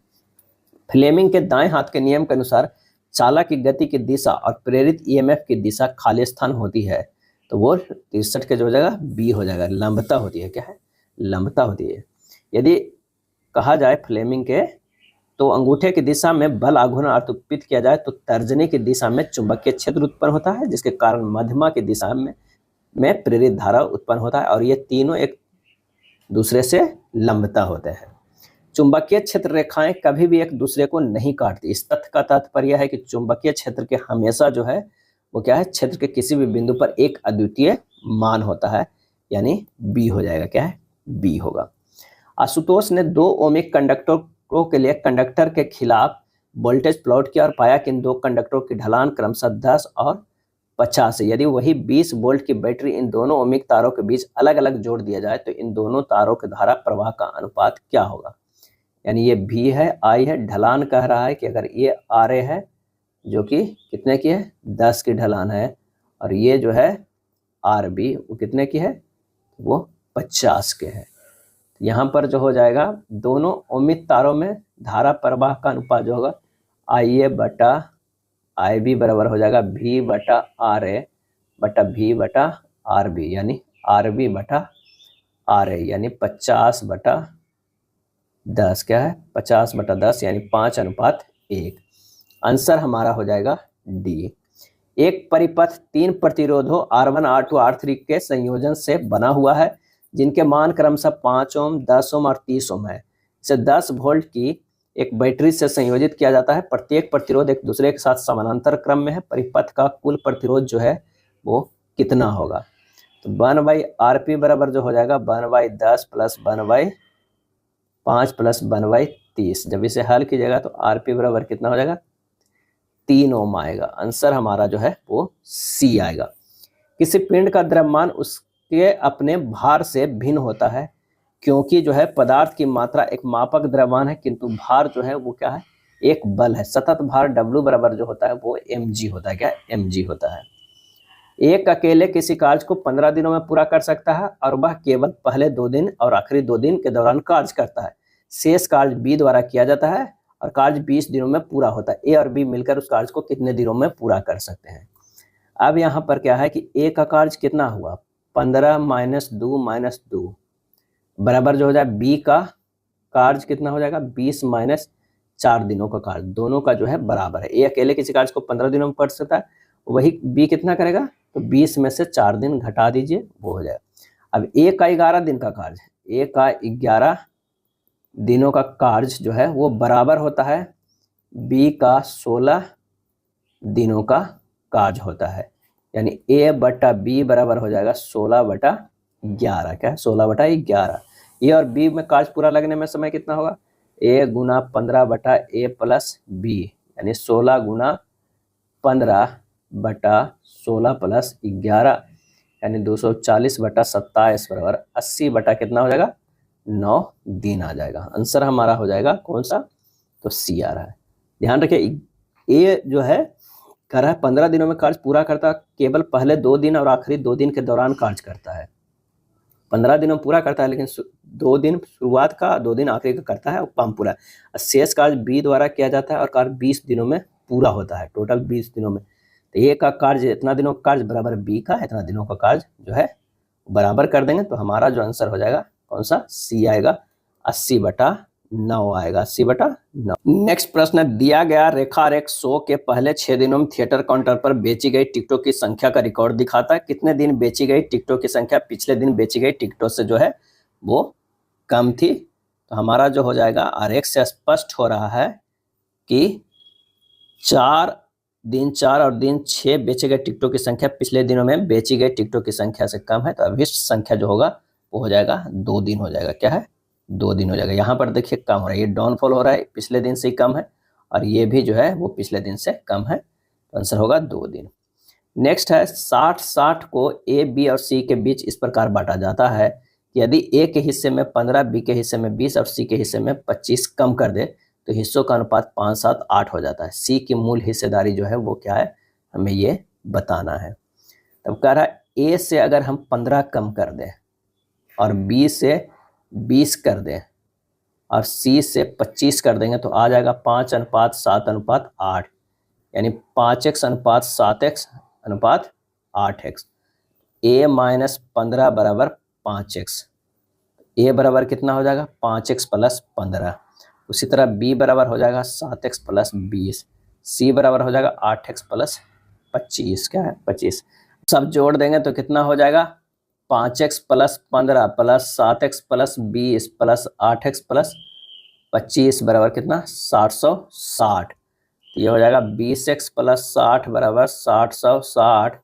फ्लेमिंग के दाएं हाथ के नियम के अनुसार चालक की गति की दिशा और प्रेरित ईएमएफ की दिशा खालिस्तान होती है, तो वो 63 के जो हो जाएगा बी हो जाएगा। लंबता होती है। क्या है? लंबता होती है। यदि कहा जाए फ्लेमिंग के, तो अंगूठे की दिशा में बल आघूर्ण आरोपित किया जाए तो तर्जनी की दिशा में चुंबकीय क्षेत्र उत्पन्न होता है, जिसके कारण मध्यमा की दिशा में प्रेरित धारा उत्पन्न होता है, और ये तीनों एक दूसरे से लंबता होते हैं। चुंबकीय क्षेत्र रेखाएं कभी भी एक दूसरे को नहीं काटती। इस तथ्य का तात्पर्य है कि चुंबकीय क्षेत्र के हमेशा जो है वो क्या है? क्षेत्र के किसी भी बिंदु पर एक अद्वितीय मान होता है, यानी बी हो जाएगा। क्या है? बी होगा। आशुतोष ने 2 ओमिक कंडक्टरों के लिए कंडक्टर के खिलाफ वोल्टेज प्लॉट किया और पाया कि इन 2 कंडक्टरों की ढलान क्रमशः 10 और 50 है। यदि वही 20 वोल्ट की बैटरी इन दोनों ओमिक तारों के बीच अलग अलग जोड़ दिया जाए तो इन दोनों तारों के धारा प्रवाह का अनुपात क्या होगा? यानी ये भी है, आई है, ढलान कह रहा है कि अगर ये आर ए है जो कि कितने की है? 10 की ढलान है, और ये जो है आर बी वो कितने की है? वो 50 के है। यहाँ पर जो हो जाएगा दोनों ओमिक तारों में धारा प्रवाह का अनुपात जो होगा आई ए बटा आई बी बराबर हो जाएगा भी बटा आर ए बटा भी बटा आर बी, यानी आर बी बटा आर ए, यानी 50 बटा 10। क्या है? 50 बटा 10 यानी 5:1। आंसर हमारा हो जाएगा डी। एक परिपथ 3 प्रतिरोधों R1, R2, R3 के संयोजन से बना हुआ है जिनके मान क्रमशः 5 ओम, 10 ओम और 30 ओम है। इसे 10 वोल्ट की एक बैटरी से संयोजित किया जाता है। प्रत्येक प्रतिरोध एक दूसरे के साथ समानांतर क्रम में है। परिपथ का कुल प्रतिरोध जो है वो कितना होगा? तो 1/RP बराबर जो हो जाएगा 1/10 प्लस 1/5 प्लस 1/30। जब इसे हल कीजिएगा तो RP बराबर कितना हो जाएगा? 3 ओम आएगा। आंसर हमारा जो है वो सी आएगा। किसी पिंड का द्रव्यमान उसके अपने भार से भिन्न होता है क्योंकि जो है पदार्थ की मात्रा एक मापक द्रव्यमान है, किंतु भार जो है वो क्या है? एक बल है। सतत भार W बराबर जो होता है वो mg होता है। क्या? mg होता है। एक अकेले किसी कार्य को 15 दिनों में पूरा कर सकता है और वह केवल पहले 2 दिन और आखिरी 2 दिन के दौरान कार्य करता है। शेष कार्य बी द्वारा किया जाता है और कार्य 20 दिनों में पूरा होता है। ए और बी मिलकर उस कार्य को कितने दिनों में पूरा कर सकते हैं? अब यहाँ पर क्या है कि ए का कार्य कितना हुआ? 15 - 2 - 2 बराबर जो हो जाए बी का कार्य कितना हो जाएगा? 20 - 4 दिनों का कार्य। दोनों का जो है बराबर है। ए अकेले किसी कार्य को 15 दिनों में कर सकता है, वही बी कितना करेगा? तो 20 में से 4 दिन घटा दीजिए, वो हो जाएगा। अब ए का 11 दिन का कार्य है। ए का 11 दिनों का कार्य जो है वो बराबर होता है बी का 16 दिनों का कार्य होता है, यानी ए बटा बी बराबर हो जाएगा 16/11। क्या है? 16/11। ए और बी में कार्य पूरा लगने में समय कितना होगा? ए गुना 15/a प्लस बी, यानी 16 गुना 15/16 प्लस 11, यानी 240/27 बराबर 80 बटा कितना हो जाएगा? 9 दिन आ जाएगा। आंसर हमारा हो जाएगा कौन सा? तो सी आ रहा है। ध्यान रखिए, ए जो है कर रहा है 15 दिनों में कार्य पूरा करता है, केवल पहले 2 दिन और आखिरी 2 दिन के दौरान कार्य करता है। 15 दिनों में पूरा करता है, लेकिन 2 दिन शुरुआत का, 2 दिन आखिरी का करता है और काम पूरा। शेष कार्य बी द्वारा किया जाता है और कार्य 20 दिनों में पूरा होता है, टोटल 20 दिनों में। तो ए का कार्य इतना दिनों का कार्य बराबर बी का इतना दिनों का कार्य जो है बराबर कर देंगे, तो हमारा जो आंसर हो जाएगा कौन सा? सी आएगा, 80/9 आएगा, 80/9। नेक्स्ट प्रश्न है, दिया गया रेखारेख शो के पहले 6 दिनों में थिएटर काउंटर पर बेची गई टिकटों की संख्या का रिकॉर्ड दिखाता है। कितने दिन बेची गई टिकटों की संख्या पिछले दिन बेची गई टिकटों से जो है वो कम थी? तो हमारा जो हो जाएगा, आरेख से स्पष्ट हो रहा है कि दिन 4 और दिन 6 बेचे गए टिकटों की संख्या पिछले दिनों में बेची गई टिकटों की संख्या से कम है, तो अभिष्ट संख्या जो होगा वो हो जाएगा 2 दिन हो जाएगा। क्या है? 2 दिन हो जाएगा। यहाँ पर देखिए कम हो रहा है, ये डाउनफॉल हो रहा है, पिछले दिन से ही कम है, और ये भी जो है वो पिछले दिन से कम है, तो आंसर होगा 2 दिन। नेक्स्ट है, 60-60 को ए, बी और सी के बीच इस प्रकार बांटा जाता है, यदि ए के हिस्से में 15, बी के हिस्से में 20 और सी के हिस्से में 25 कम कर दे तो हिस्सों का अनुपात 5-7-8 हो जाता है। सी की मूल हिस्सेदारी जो है वो क्या है, हमें ये बताना है। तब कह रहा है ए से अगर हम 15 कम कर दें और बी से 20 कर दें और सी से 25 कर देंगे तो आ जाएगा 5:7:8, यानी 5x/7x/8x। a - 15 बराबर 5x। a बराबर कितना हो जाएगा? 5x + 15। उसी तरह b बराबर हो जाएगा 7x + 20। c बराबर हो जाएगा 8x + 25। क्या है? 25। सब जोड़ देंगे तो कितना हो जाएगा? 5x + 15 + 7x + 20 + 8x + 25 बराबर कितना? 760। ये हो जाएगा 20x + 60 बराबर 760।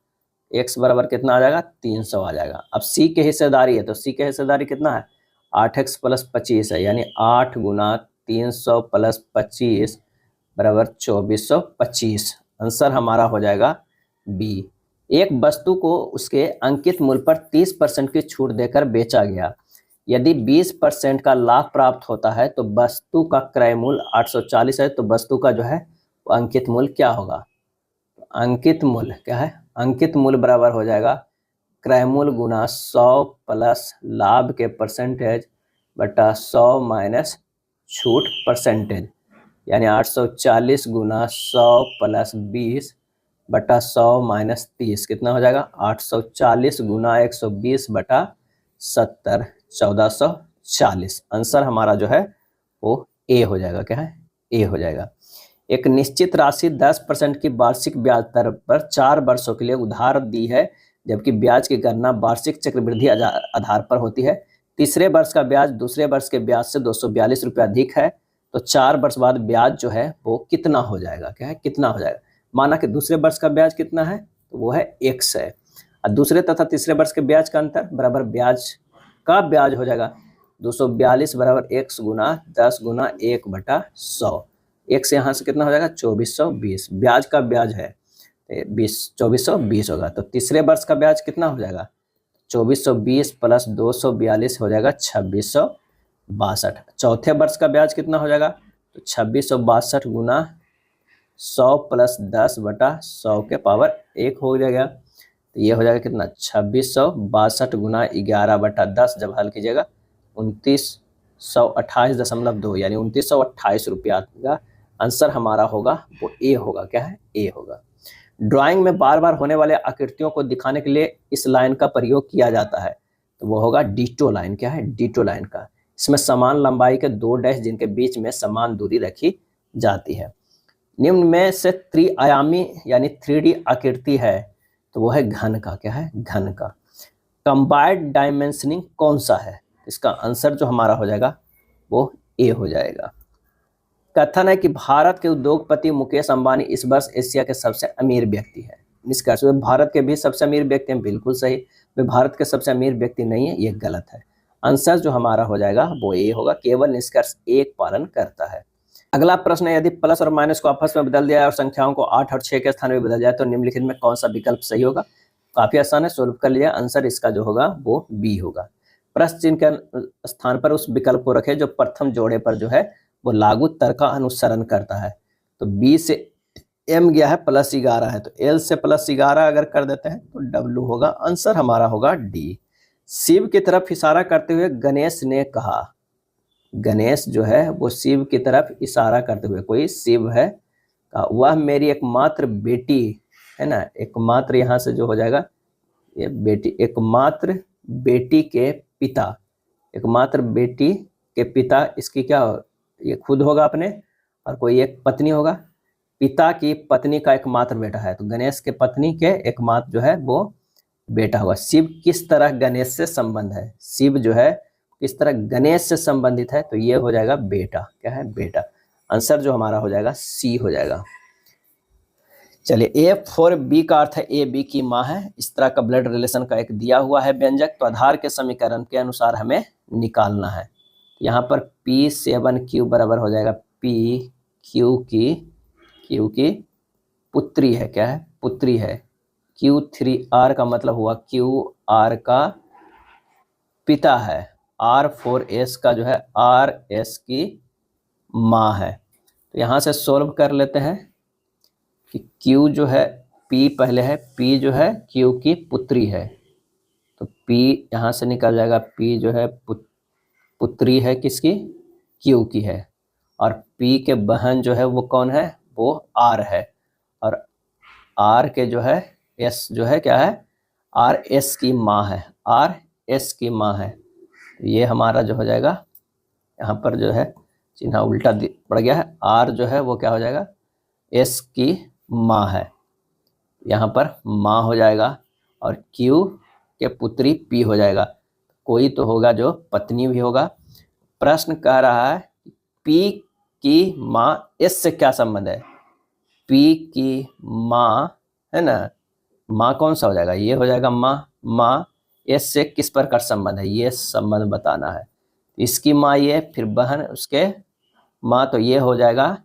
x बराबर कितना आ जाएगा? 300 आ जाएगा। अब c के हिस्सेदारी है, तो c के हिस्सेदारी कितना है? 8x + 25 है, यानी 8 × 300 + 25 बराबर 2425। आंसर हमारा हो जाएगा बी। एक वस्तु को उसके अंकित मूल्य पर 30% की छूट देकर बेचा गया। यदि 20% का लाभ प्राप्त होता है तो वस्तु का क्रय मूल्य 840 है, तो वस्तु का जो है वो अंकित मूल्य क्या होगा? अंकित मूल्य क्या है? अंकित मूल्य बराबर हो जाएगा क्रय मूल्य गुना 100 प्लस लाभ के परसेंटेज बटा 100 माइनस छूट परसेंटेज, यानी 840 गुना 100 प्लस 20 बटा 100 माइनस 30 कितना हो जाएगा? 840 गुना 120 बटा 70, 1440। आंसर हमारा जो है वो ए हो जाएगा। क्या है? ए हो जाएगा। एक निश्चित राशि 10% की वार्षिक ब्याज दर पर 4 वर्षों के लिए उधार दी है, जबकि ब्याज की गणना वार्षिक चक्रवृद्धि आधार पर होती है। तीसरे वर्ष का ब्याज दूसरे वर्ष के ब्याज से 242 रुपये अधिक है, तो 4 वर्ष बाद ब्याज जो है वो कितना हो जाएगा? क्या है? कितना हो जाएगा? माना कि दूसरे वर्ष का ब्याज कितना है, तो वो है x है, और दूसरे तथा तीसरे वर्ष के ब्याज का अंतर बराबर ब्याज का ब्याज हो जाएगा 242 बराबर x गुना 10 गुना 1/100। एक से यहाँ से कितना हो जाएगा? 2420। ब्याज का ब्याज है 2420 होगा, तो तीसरे वर्ष का ब्याज कितना हो जाएगा? 2420 प्लस 242 हो जाएगा 2662। चौथे वर्ष का ब्याज कितना हो जाएगा? तो 2662 गुना 100 प्लस 10 बटा 100 के पावर 1 हो जाएगा, तो ये हो जाएगा कितना? 2662 गुना 11/10 जब हल कीजिएगा 2928.2, यानी 2928 रुपया का आंसर हमारा होगा वो ए होगा। क्या है? ए होगा। ड्राइंग में बार बार होने वाले आकृतियों को दिखाने के लिए इस लाइन का प्रयोग किया जाता है, तो वो होगा डिटो लाइन। क्या है? डिटो लाइन का। इसमें समान लंबाई के 2 डैश जिनके बीच में समान दूरी रखी जाती है। निम्न में से त्रिआयामी यानी 3D आकृति है, तो वो है घन का। क्या है? घन का। कंबाइंड डायमेंशनिंग कौन सा है? इसका आंसर जो हमारा हो जाएगा वो ए हो जाएगा। कथन है कि भारत के उद्योगपति मुकेश अंबानी इस वर्ष एशिया के सबसे अमीर व्यक्ति है। निष्कर्ष, वे भारत के भी सबसे अमीर व्यक्ति हैं, बिल्कुल सही। वे भारत के सबसे अमीर व्यक्ति नहीं है, ये गलत है। आंसर जो हमारा हो जाएगा वो ए होगा, केवल निष्कर्ष एक पालन करता है। अगला प्रश्न है, यदि प्लस और माइनस को आपस में बदल दिया और संख्याओं को 8 और 6 के स्थान में बदल जाए तो निम्नलिखित में कौन सा विकल्प सही होगा? काफी आसान है, सोल्व कर लिया। आंसर इसका जो होगा वो बी होगा। प्रश्न चिन्ह के स्थान पर उस विकल्प को रखें जो प्रथम जोड़े पर जो है वो लागू तर्क का अनुसरण करता है। तो बी से एम गया है, प्लस 11 है, तो एल से प्लस 11 अगर कर देते हैं तो डब्ल्यू होगा। आंसर हमारा होगा डी। शिव की तरफ इशारा करते हुए गणेश ने कहा, गणेश जो है वो शिव की तरफ इशारा करते हुए, कोई शिव है, वह मेरी एकमात्र बेटी है ना, एकमात्र यहाँ से जो हो जाएगा ये बेटी, एकमात्र बेटी के पिता, एकमात्र बेटी के पिता, इसकी क्या ये खुद होगा अपने, और कोई एक पत्नी होगा, पिता की पत्नी का एकमात्र बेटा है, तो गणेश के पत्नी के एकमात्र जो है वो बेटा होगा। शिव किस तरह गणेश से संबंध है, शिव जो है किस तरह गणेश से संबंधित है, तो ये हो जाएगा बेटा, क्या है बेटा। आंसर जो हमारा हो जाएगा सी हो जाएगा। चलिए, ए फॉर बी का अर्थ है ए बी की माँ है, इस तरह का ब्लड रिलेशन का एक दिया हुआ है व्यंजक, तो आधार के समीकरण के अनुसार हमें निकालना है। यहाँ पर P7Q बराबर हो जाएगा PQ की पुत्री है, क्या है पुत्री है। Q3R का मतलब हुआ QR का पिता है, R4S का जो है RS की माँ है। तो यहाँ से सोल्व कर लेते हैं कि Q जो है P पहले है, P जो है Q की पुत्री है, तो P यहाँ से निकल जाएगा, P जो है पुत्री है किसकी, Q की है, और P के बहन जो है वो कौन है, वो R है, और R के जो है S जो है क्या है, RS की माँ है, RS की माँ है। ये हमारा जो हो जाएगा, यहाँ पर जो है चिन्ह उल्टा पड़ गया है, R जो है वो क्या हो जाएगा, S की माँ है, यहाँ पर माँ हो जाएगा, और Q के पुत्री P हो जाएगा, कोई तो होगा जो पत्नी भी होगा। प्रश्न कह रहा है P की माँ S से क्या संबंध है, P की माँ है ना, माँ कौन सा हो जाएगा, ये हो जाएगा माँ, माँ S से किस प्रकार संबंध है, ये संबंध बताना है। इसकी माँ ये, फिर बहन उसके माँ, तो ये हो जाएगा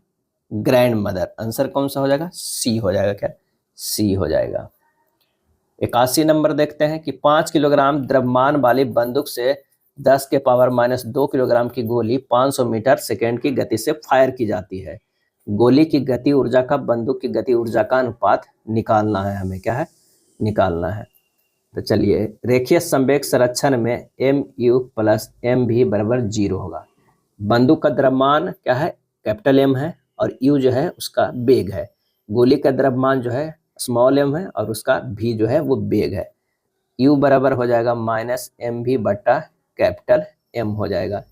ग्रैंड मदर। आंसर कौन सा हो जाएगा, सी हो जाएगा, क्या सी हो जाएगा। 81 नंबर देखते हैं कि 5 किलोग्राम द्रव्यमान वाली बंदूक से 10 के पावर माइनस 2 किलोग्राम की गोली 500 मीटर सेकेंड की गति से फायर की जाती है। गोली की गति ऊर्जा का बंदूक की गति ऊर्जा का अनुपात निकालना है, हमें क्या है निकालना है। तो चलिए, रेखीय संवेग संरक्षण में mu प्लस mv बराबर 0 होगा। बंदूक का द्रव्यमान क्या है, कैपिटल M है, और u जो है उसका वेग है। गोली का द्रव्यमान जो है स्मॉल m है, और उसका v जो है वो वेग है। u बराबर हो जाएगा माइनस mv बट्टा कैपिटल M हो जाएगा।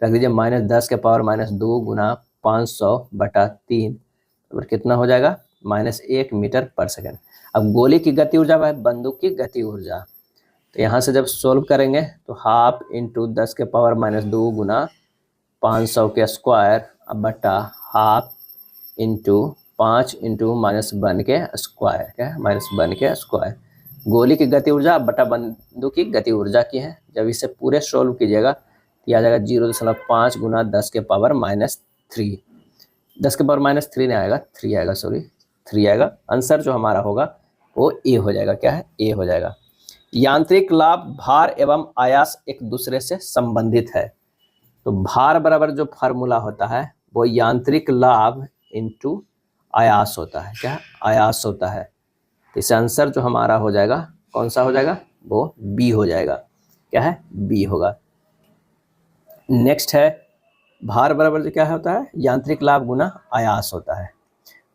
रख दीजिए माइनस 10 के पावर माइनस 2 गुना 500 बटा 3, और कितना हो जाएगा, माइनस 1 मीटर पर सेकेंड। अब गोली की गति ऊर्जा है बंदूक की गति ऊर्जा, तो यहाँ से जब सोल्व करेंगे तो हाफ इंटू 10 के पावर माइनस 2 गुना 500 के स्क्वायर बटा हाफ इंटू 5 इंटू माइनस 1 के स्क्वायर, क्या है माइनस 1 के स्क्वायर। गोली की गति ऊर्जा बटा बंदूक की गति ऊर्जा की है। जब इसे पूरे सोल्व कीजिएगा तो यह आ जाएगा 0.5 गुना 10 के पावर माइनस 3, 10 के पावर माइनस 3 नहीं आएगा, 3 आएगा, सॉरी 3 आएगा। आंसर जो हमारा होगा वो ए हो जाएगा, क्या है ए हो जाएगा। यांत्रिक लाभ, भार एवं आयास एक दूसरे से संबंधित है। तो भार बराबर जो फार्मूला होता है वो यांत्रिक लाभ इंटू आयास होता है, क्या आयास होता है। तो इस आंसर जो हमारा हो जाएगा कौन सा हो जाएगा, वो बी हो जाएगा, क्या है बी होगा। नेक्स्ट है, भार बराबर जो क्या होता है, यांत्रिक लाभ गुना आयास होता है।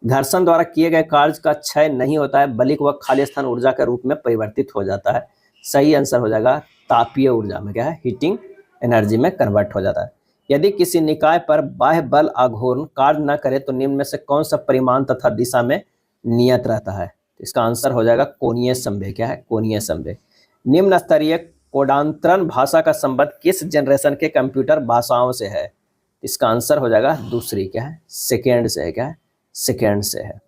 घर्षण द्वारा किए गए कार्य का क्षय नहीं होता है, बल्कि वह खाली स्थान ऊर्जा के रूप में परिवर्तित हो जाता है। सही आंसर हो जाएगा तापीय ऊर्जा में, क्या है हीटिंग एनर्जी में कन्वर्ट हो जाता है। यदि किसी निकाय पर बाह्य बल आघूर्ण कार्य न करे तो निम्न में से कौन सा परिमाण तथा दिशा में नियत रहता है। इसका आंसर हो जाएगा कोणीय संवेग, क्या है कोणीय संवेग। निम्न स्तरीय कोडांतरण भाषा का संबंध किस जनरेशन के कंप्यूटर भाषाओं से है। इसका आंसर हो जाएगा दूसरी, क्या है सेकेंड से है, क्या है सेकेंड से है।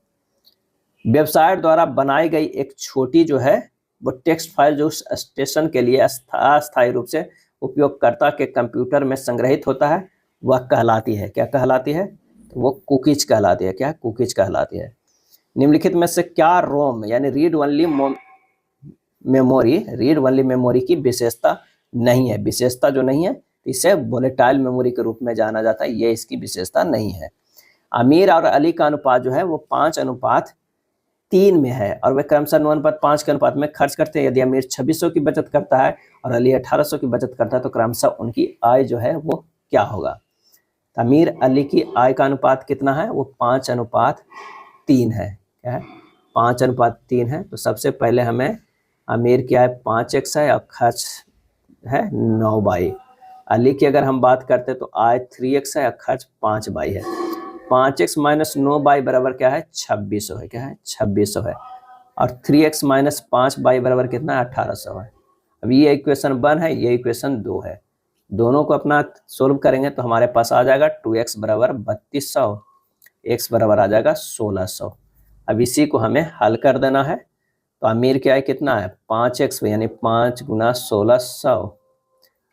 वेबसाइट द्वारा बनाई गई एक छोटी जो है वो टेक्स्ट फाइल जो स्टेशन के लिए अस्थायी रूप से उपयोगकर्ता के कंप्यूटर में संग्रहित होता है वह कहलाती है, क्या कहलाती है? तो वो कुकीज कहलाती है। क्या? कुकीज कहलाती है। निम्नलिखित में से क्या रोम यानी रीड ओनली मेमोरी की विशेषता नहीं है? विशेषता जो नहीं है इसे वोलेटाइल मेमोरी के रूप में जाना जाता है, ये इसकी विशेषता नहीं है। आमिर और अली का अनुपात जो है वो 5:3 में है और वे क्रमशः 9:5 के अनुपात में खर्च करते हैं। यदि आमिर 2600 की बचत करता है और अली 1800 की बचत करता है तो क्रमशः उनकी आय जो है वो क्या होगा? आमिर अली की आय का अनुपात कितना है? वो 5:3 है। क्या है? 5:3 है। तो सबसे पहले हमें आमिर की आय 5x है और खर्च है 9/। अली की अगर हम बात करते तो आय 3x है और खर्च 5/। है 5x - 9/। बराबर क्या है? 2600 है। क्या है? 2600 है। और 3x - 5/। बराबर कितना है? 1800 है। अब ये इक्वेशन 1 है, ये इक्वेशन 2 है। दोनों को अपना सोल्व करेंगे तो हमारे पास आ जाएगा 2x बराबर 3200, x बराबर आ जाएगा 1600। अब इसी को हमें हल कर देना है। तो आमिर की आय कितना है? 5x यानी 5 × 1600,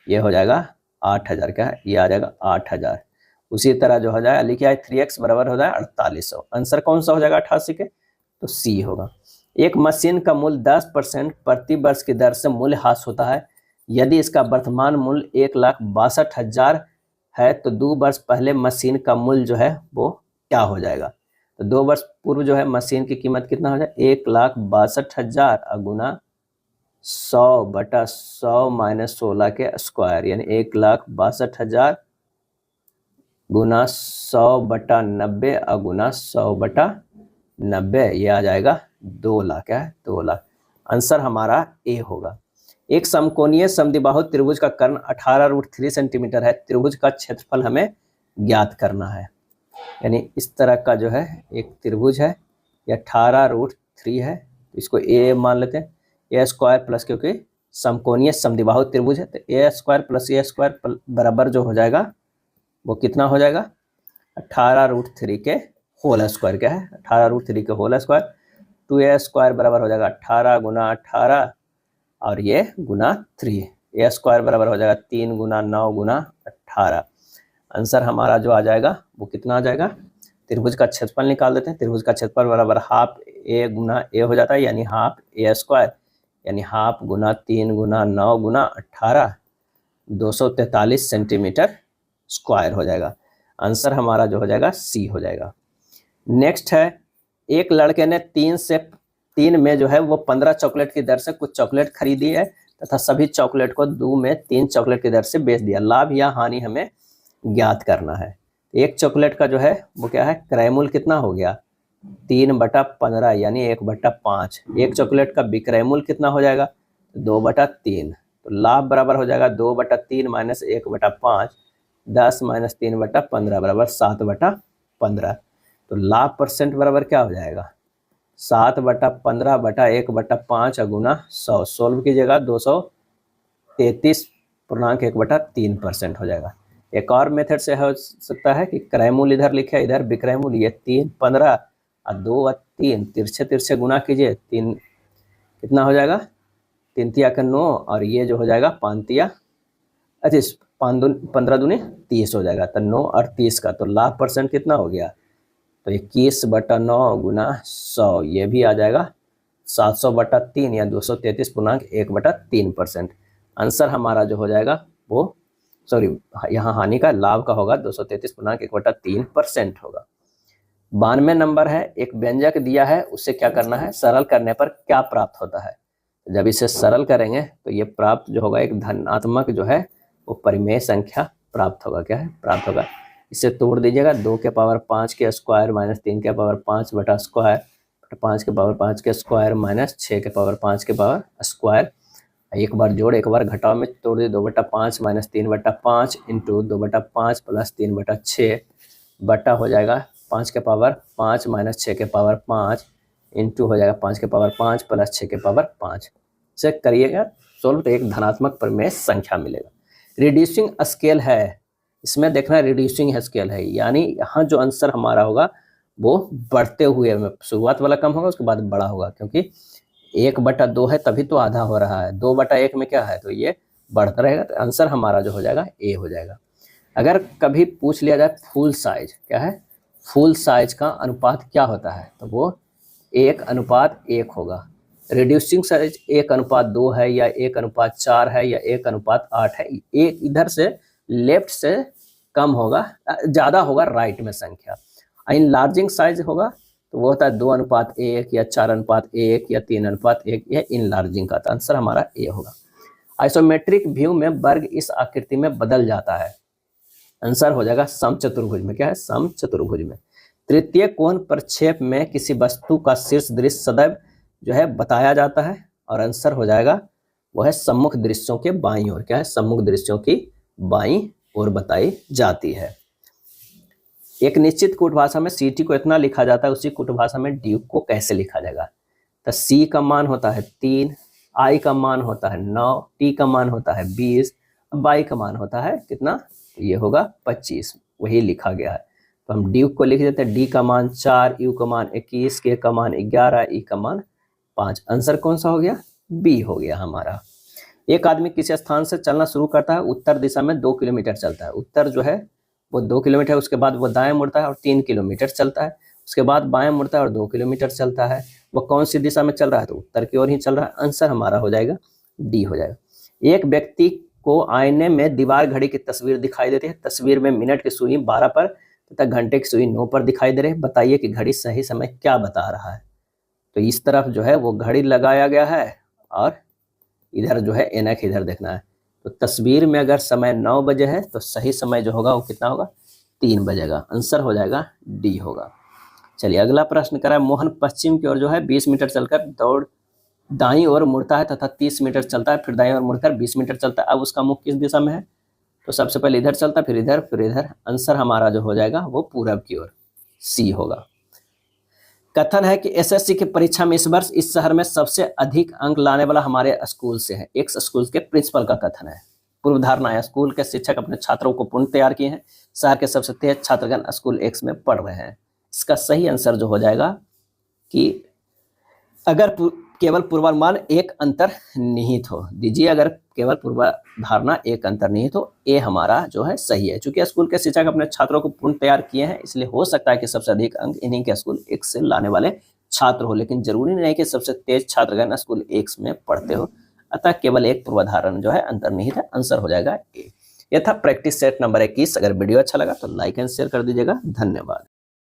ये हो जाएगा 8000। क्या है? ये आ जाएगा 8000। उसी तरह जो हो जाए अली की आय 3x बराबर हो जाए 4800। आंसर कौन सा हो जाएगा 88 के? तो सी होगा। एक मशीन का मूल्य 10% प्रति वर्ष की दर से मूल्य ह्रास होता है। यदि इसका वर्तमान मूल्य 1,62,000 है तो 2 वर्ष पहले मशीन का मूल्य जो है वो क्या हो जाएगा? तो 2 वर्ष पूर्व जो है मशीन की कीमत कितना हो जाए? 1,62,000 गुना 100/100 - 16 के स्क्वायर यानी 1,62,000 गुना 100/90 और गुना 100/90, ये आ जाएगा 2 लाख। क्या है? 2 लाख। आंसर हमारा ए होगा। एक समकोणीय समद्विबाहु त्रिभुज का कर्ण 18√3 सेंटीमीटर है। त्रिभुज का क्षेत्रफल हमें ज्ञात करना है। यानी इस तरह का जो है एक त्रिभुज है, ये 18√3 है, इसको ए मान लेते हैं। ए स्क्वायर प्लस, क्योंकि समकोणीय समद्विबाहु त्रिभुज है तो ए स्क्वायर प्लस ए स्क्वायर बराबर जो हो जाएगा वो कितना हो जाएगा? 18√3 के होल स्क्वायर। क्या है? 18√3 के होल स्क्वायर। 2a स्क्वायर बराबर हो जाएगा 18 × 18 और ये गुना 3। ए स्क्वायर बराबर हो जाएगा 3 × 9 × 18। आंसर हमारा जो आ जाएगा वो कितना आ जाएगा? त्रिभुज का क्षेत्रफल निकाल देते हैं। त्रिभुज का क्षेत्रफल बराबर हाफ ए गुना ए हो जाता है, यानी हाफ ए स्क्वायर, यानी हाफ गुना 3 × 9 × 18, 243 सेंटीमीटर स्क्वायर हो जाएगा। आंसर हमारा जो हो जाएगा सी हो जाएगा। नेक्स्ट है, एक लड़के ने 3 में जो है वो 15 चॉकलेट की दर से कुछ चॉकलेट खरीदी है तथा सभी चॉकलेट को 2 में 3 चॉकलेट की दर से बेच दिया। लाभ या हानि हमें ज्ञात करना है। एक चॉकलेट का जो है वो क्या है? क्रय मूल्य कितना हो गया? 3/15 यानी 1/5। एक चॉकलेट का विक्रय मूल्य कितना हो जाएगा? 2/3। तो लाभ बराबर हो जाएगा 2/3 - 1/5, 10 - 3/15 बराबर 7/15। तो लाभ परसेंट बराबर क्या हो जाएगा? 7/15/1/5 गुना 100। सोल्व कीजिएगा 233.1/3% हो जाएगा। एक और मेथड से हो सकता है कि क्रय मूल्य इधर लिखे, इधर विक्रय मूल्य, ये 3, 15 और 2 और 3 तिरछे गुना कीजिए, 3 कितना हो जाएगा? 3 तिया का 9 और ये जो हो जाएगा 5 तिया 15 दूनी 30 हो जाएगा। तो 9 और 30 का तो लाभ परसेंट कितना हो गया? तो 21/9 गुना 100, ये भी आ जाएगा 700/3 या 233.1/3%। आंसर हमारा जो हो जाएगा वो यहाँ हानि का लाभ का होगा 233.1/3% होगा। 92 नंबर है, एक व्यंजक दिया है, उसे क्या करना है? सरल करने पर क्या प्राप्त होता है? जब इसे सरल करेंगे तो ये प्राप्त जो होगा एक धनात्मक जो है वो परिमेय संख्या प्राप्त होगा। क्या है? प्राप्त होगा। इसे तोड़ दीजिएगा, 2 के पावर 5 के स्क्वायर माइनस 3 के पावर 5 बटा स्क्वायर, 5 के पावर 5 के स्क्वायर माइनस 6 के पावर 5 के पावर स्क्वायर। एक बार जोड़ एक बार घटाव में तोड़ दिए, 2/5 माइनस 3/5 इंटू 2/5 प्लस 3/6 बटा हो जाएगा 5 के पावर 5 माइनस 6 के पावर 5 इंटू हो जाएगा 5 के पावर 5 प्लस 6 के पावर 5। इसे करिएगा सोल्व तो एक धनात्मक परिमेय संख्या मिलेगा। रिड्यूसिंग स्केल है, इसमें देखना रिड्यूसिंग स्केल है, यानी यहाँ जो आंसर हमारा होगा वो बढ़ते हुए में शुरुआत वाला कम होगा उसके बाद बड़ा होगा, क्योंकि 1/2 है तभी तो आधा हो रहा है, 2/1 में क्या है तो ये बढ़ता रहेगा। तो आंसर हमारा जो हो जाएगा ए हो जाएगा। अगर कभी पूछ लिया जाए फुल साइज क्या है, फुल साइज का अनुपात क्या होता है, तो वो 1:1 होगा। रिड्यूसिंग साइज 1:2 है या 1:4 है या 1:8 है, एक इधर से लेफ्ट से कम होगा, ज़्यादा होगा राइट में संख्या। इनलार्जिंग साइज होगा तो वो होता है 2:1 या 4:1 या 3:1, यह इनलार्जिंग का। तो आंसर हमारा ए होगा। आइसोमेट्रिक व्यू में वर्ग इस आकृति में बदल जाता है, आंसर हो जाएगा समचतुर्भुज में। क्या है, समचतुर्भुज में। तृतीय कोण प्रक्षेप में किसी वस्तु का शीर्ष दृश्य सदैव जो है बताया जाता है, और आंसर हो जाएगा वो है सम्मुख दृश्यों के बाईं ओर। क्या है, सम्मुख दृश्यों की बाईं ओर बताई जाती है। एक निश्चित कूट भाषा में ct को इतना लिखा जाता है, उसी कूट भाषा में d को कैसे लिखा जाएगा। तो c का मान होता है 3, i का मान होता है 9, t का मान होता है 20, y का मान होता है कितना, तो ये होगा 25, वही लिखा गया है। तो हम d को लिख देते हैं, d का मान 4, u का मान 21, k का मान 11, e का मान 5। आंसर कौन सा हो गया, b हो गया हमारा। एक आदमी किसी स्थान से चलना शुरू करता है, उत्तर दिशा में 2 किलोमीटर चलता है। उत्तर जो है वो 2 किलोमीटर, उसके बाद वो दाएं मुड़ता है और 3 किलोमीटर चलता है, उसके बाद बाएं मुड़ता है और 2 किलोमीटर चलता है। वो कौन सी दिशा में चल रहा है, तो उत्तर की ओर ही चल रहा है। आंसर हमारा हो जाएगा डी हो जाएगा। एक व्यक्ति को आईने में दीवार घड़ी की तस्वीर दिखाई देती है। तस्वीर में मिनट की सुई 12 पर तथा घंटे की सुई 9 पर दिखाई दे रही है। बताइए कि घड़ी सही समय क्या बता रहा है। तो इस तरफ जो है वो घड़ी लगाया गया है और इधर जो है एनक इधर देखना है। तो तस्वीर में अगर समय 9 बजे है तो सही समय जो होगा वो कितना होगा, 3 बजेगा। आंसर हो जाएगा डी होगा। चलिए अगला प्रश्न करा है, मोहन पश्चिम की ओर जो है 20 मीटर चलकर दौड़ दाईं ओर मुड़ता है तथा 30 मीटर चलता है, फिर दाईं ओर मुड़कर 20 मीटर चलता है। अब उसका मुख किस दिशा में है, तो सबसे पहले इधर चलता है, फिर इधर, फिर इधर। आंसर हमारा जो हो जाएगा वो पूरब की ओर, सी होगा। कथन है कि एसएससी की परीक्षा में इस वर्ष इस शहर में सबसे अधिक अंक लाने वाला हमारे स्कूल से है। एक स्कूल के प्रिंसिपल का कथन है। पूर्व धारणा है, स्कूल के शिक्षक अपने छात्रों को पूर्ण तैयार किए हैं। शहर के सबसे तेज छात्रगण स्कूल एक्स में पढ़ रहे हैं। इसका सही आंसर जो हो जाएगा कि अगर केवल पूर्वानुमान एक अंतर्निहित हो, दीजिए अगर केवल पूर्वधारणा एक अंतर्निहित हो, ए हमारा जो है सही है। चूंकि स्कूल के शिक्षक अपने छात्रों को पूर्ण तैयार किए हैं, इसलिए हो सकता है कि सबसे अधिक अंक इन्हीं के स्कूल एक्स से लाने वाले छात्र हो, लेकिन जरूरी नहीं कि सबसे तेज छात्रगण स्कूल एक्स में पढ़ते हो। अतः केवल एक पूर्वधारणा जो है अंतर्निहित है। आंसर हो जाएगा ए। यह था प्रैक्टिस सेट नंबर 21। अगर वीडियो अच्छा लगा तो लाइक एंड शेयर कर दीजिएगा। धन्यवाद।